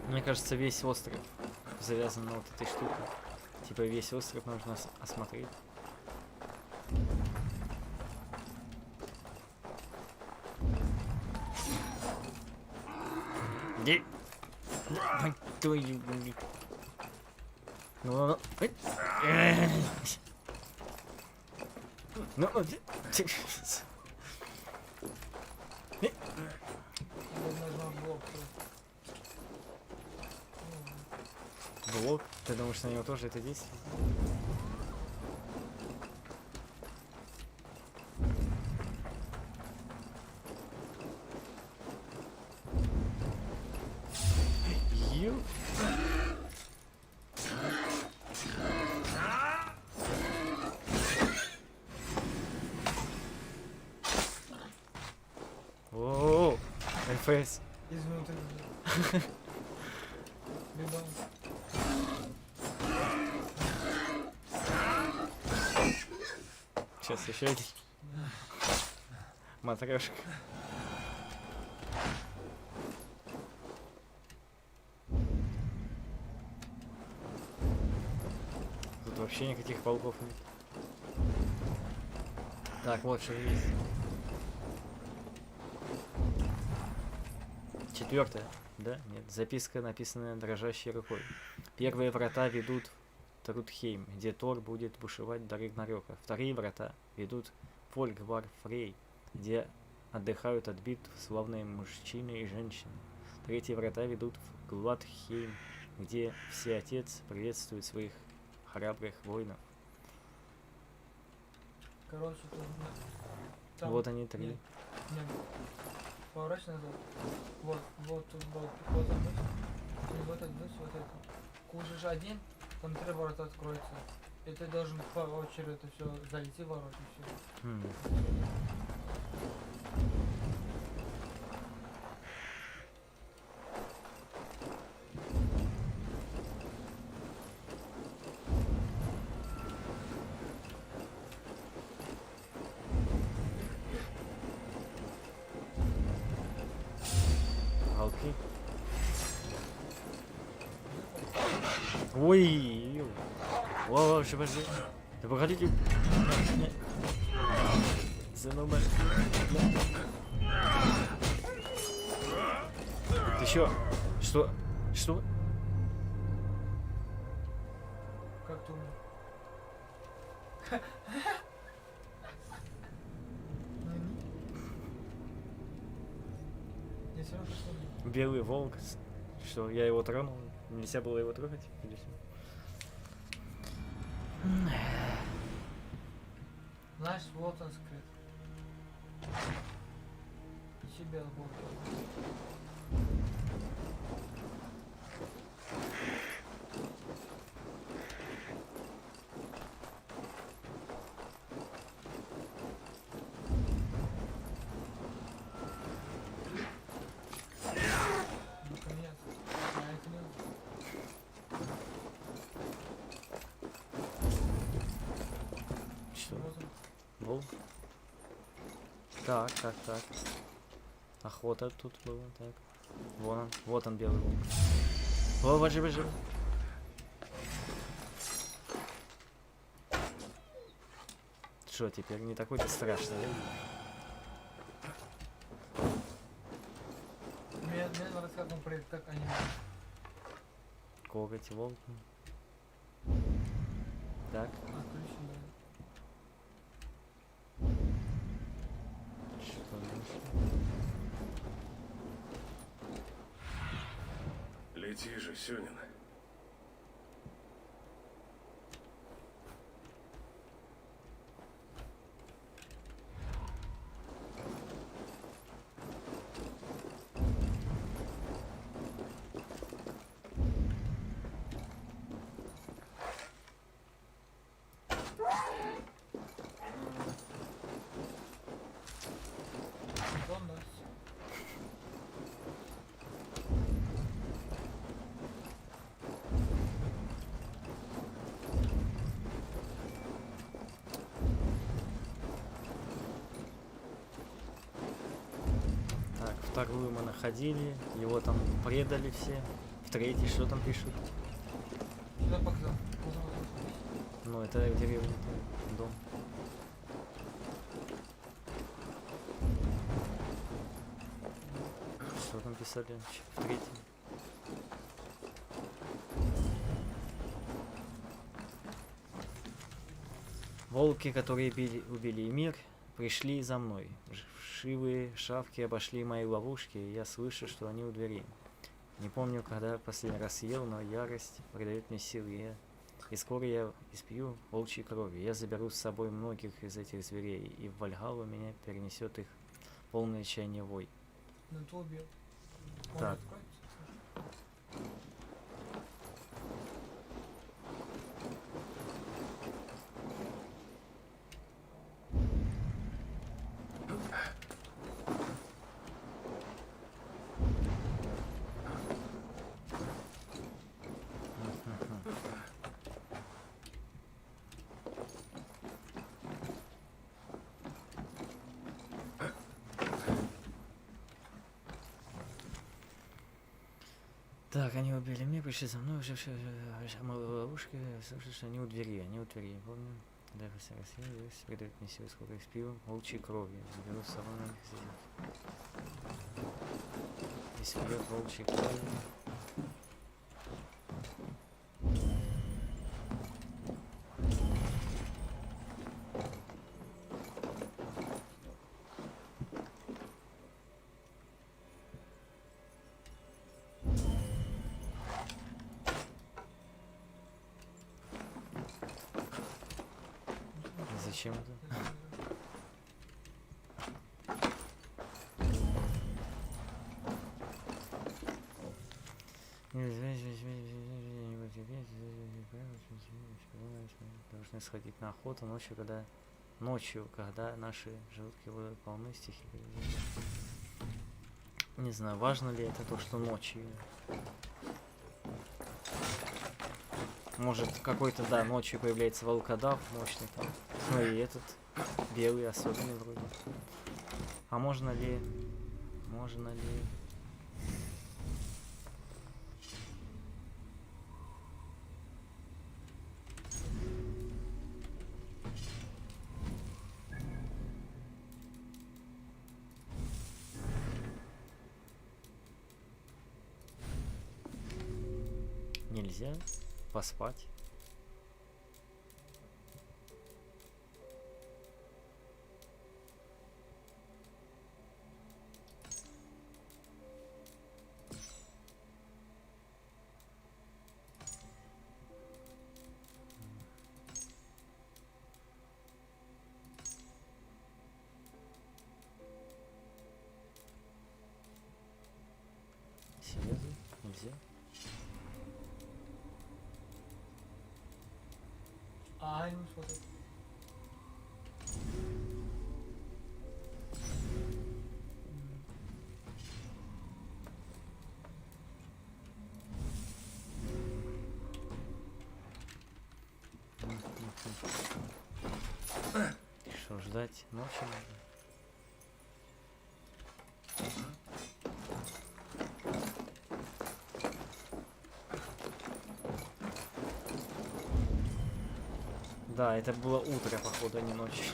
Мне кажется, весь остров завязан на вот этой штуке. Типа весь остров нужно осмотреть. Где? Ай, твою, блин. Ну, ну, Я нажал блок. блок. Ты думаешь, на него тоже это действует? Ю. О, ФС. Изнутри. Беда. Сейчас еще один. Матрешка. Тут вообще никаких пауков нет. Так, вот что есть. Четвертое. Да? Нет. Записка, написанная дрожащей рукой. Первые врата ведут в Трудхейм, где Тор будет бушевать до Рагнарёка. Вторые врата ведут в Фольгвар Фрей, где отдыхают от битв славные мужчины и женщины. Третьи врата ведут в Гладхейм, где Всеотец приветствует своих храбрых воинов. Короче, тут... там- Вот они три. Нет, нет. Поворачивай назад. Вот тут был вот он мышь. И вот этот мышь, вот это. Кушаешь один, там 3 ворота откроются. И ты должен по очереди это все зайти в ворота и все. Хм. Волки. Ой, ё. О, подожди. Да погодите. Зануба. Ты чё? Что? Что? Как ты умер? Я все равно посмотрю. Белый волк. Что, я его тронул? Нельзя было его трогать? Или что? Знаешь, вот он скрыт. Себе был. Наконец. А это не... Что? Вот он. Волк? Так. Охота тут была, так. Вот он белый волк. О, бежи. Что теперь? Не такой-то страшный, да? Мне нравится, как он прыгает, как аниме. Коготь волк. Так, Отключено. что дальше? Лети же, Сюнин. Антон, да? Так, вторую мы находили, его там предали все. В третий что там пишут? Сюда показал. Ну, это деревня, дом. Что там писали? В третьем. Волки, которые убили мир, пришли за мной. Вшивые шавки обошли мои ловушки, и я слышу, что они у двери. Не помню, когда последний раз ел, но ярость придает мне силы. И скоро я испью волчьей крови. Я заберу с собой многих из этих зверей, и в Вальгаллу меня перенесет их полное отчаяние вой. Ну, ты убил. Он Так. откроется? Так, они убили меня, пришли за мной, уже все, ловушки, слышу, что они у двери, я помню. Да, раз я передают мне силы, сколько их пью, волчьей крови, заберу с собой на них здесь пьет волчьей крови. Зачем это? Должны сходить на охоту ночью, когда наши желудки будут полны стихи. Не знаю, важно ли это то, что ночью. Может, какой-то, да, ночью появляется волкодав мощный там. Ну и этот белый особенный вроде. А можно ли... Нельзя поспать? Где? Aynı foto. Что, ждать ночи надо? Да, это было утро, походу, а не ночь.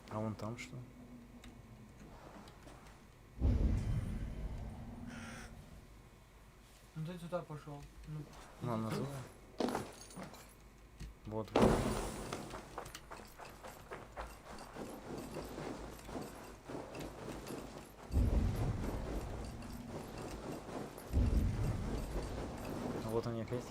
А вон там что? Ну ты туда пошел. Ну, На, иди назад. тут. Вот, вот. А вот они опять.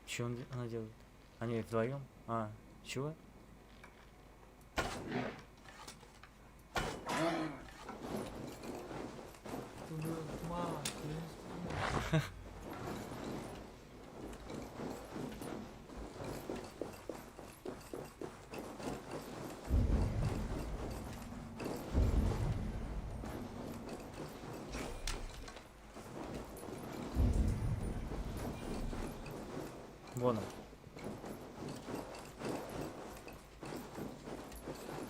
Че она делает? Они вдвоем? А, чего? Тут же тьма, я не вспомнил. Вон он.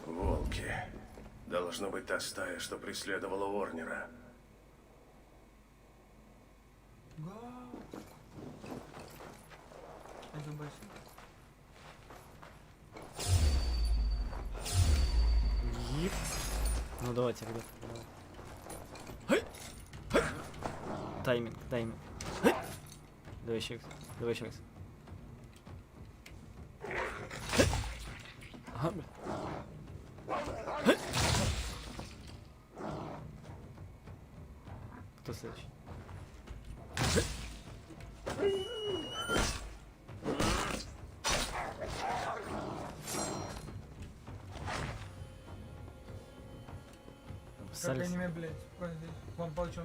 Волки. Должно быть та стая, что преследовала Уорнера. Га. Это больше. Ип. Ну давайте, ребят. Давай. Тайминг, тайминг. Давай еще раз. Давай еще раз. Ага, бля. Кто следующий? Как Обоссались. аниме, блядь. Вон здесь. Вон паучок.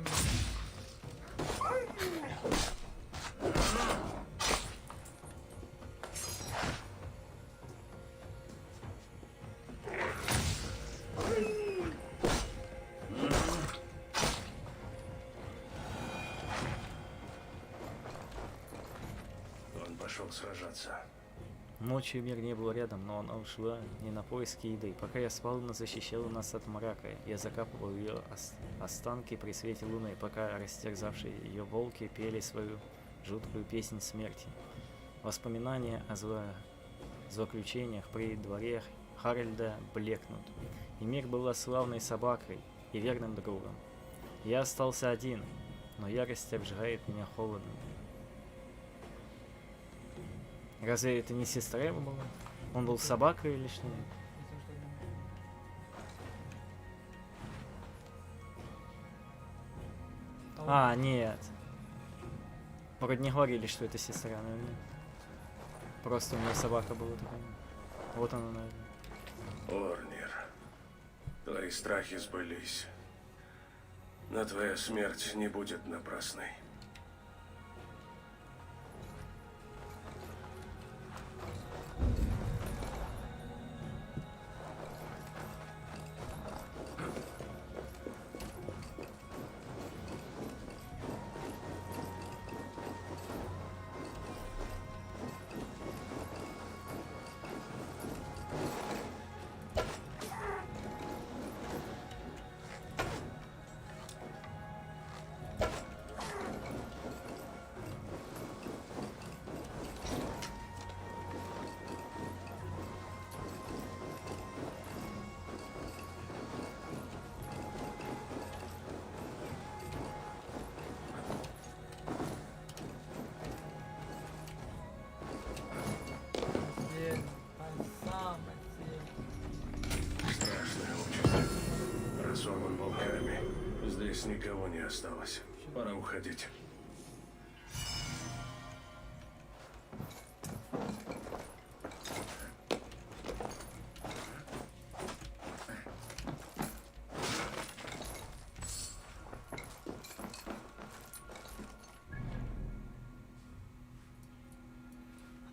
Он пошел сражаться. Ночью мир не был рядом, но она ушла не на поиски еды. Пока я спал, она защищала нас от мрака. Я закапывал ее останки при свете луны, пока растерзавшие ее волки пели свою жуткую песнь смерти. Воспоминания о злоключениях при дворе Харальда блекнут. И мир была славной собакой и верным другом. Я остался один, но ярость обжигает меня холодом. Разве это не сестра его была? Он был собакой или что? А, нет. Вроде не говорили, что это сестра, наверное. Просто у нее собака была такая. Вот она, наверное. Уорнер, твои страхи сбылись. Но твоя смерть не будет напрасной. Здесь никого не осталось. Пора уходить.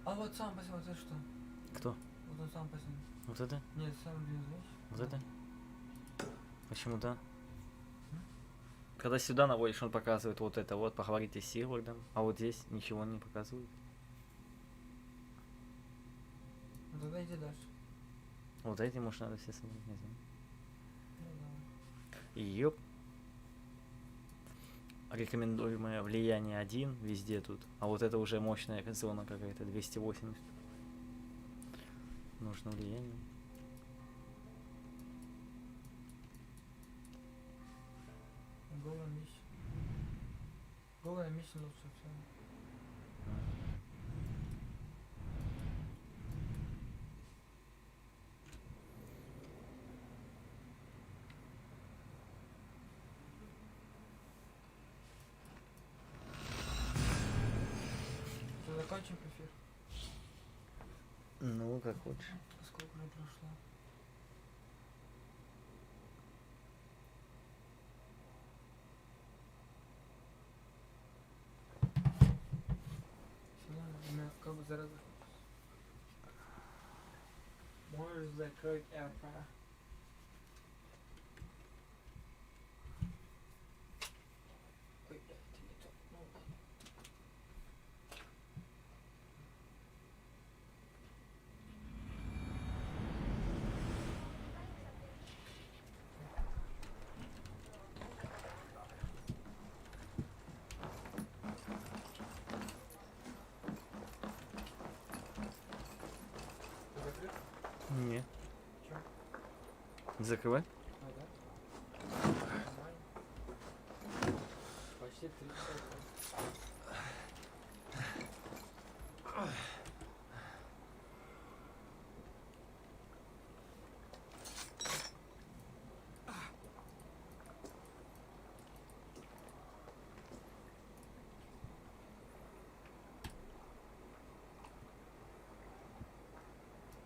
А вот сам посмотри, вот это что? Кто? Вот он сам посмотри. Вот это? Нет, сам внизу, видишь? Вот это? Почему да? Когда сюда наводишь, он показывает вот это вот, поговорите с Сигвардом, а вот здесь ничего не показывает. Ну тогда иди дальше. Вот эти, может, надо все смотреть, не знаю. Ну да. Ёп. Рекомендуемое влияние 1 везде тут. А вот это уже мощная зона какая-то, 280. Нужно влияние. Голая миссия. Голая миссия лучше всего. Что, закончим эфир? Ну, как хочешь. Сколько уже прошло? Все, как бы зараза. Можешь закрыть это. Ой, блядь, это не то. Ну ладно. Закрыть? Не. Чё? Закрывай. А, да? Нормально. Почти 3 часа.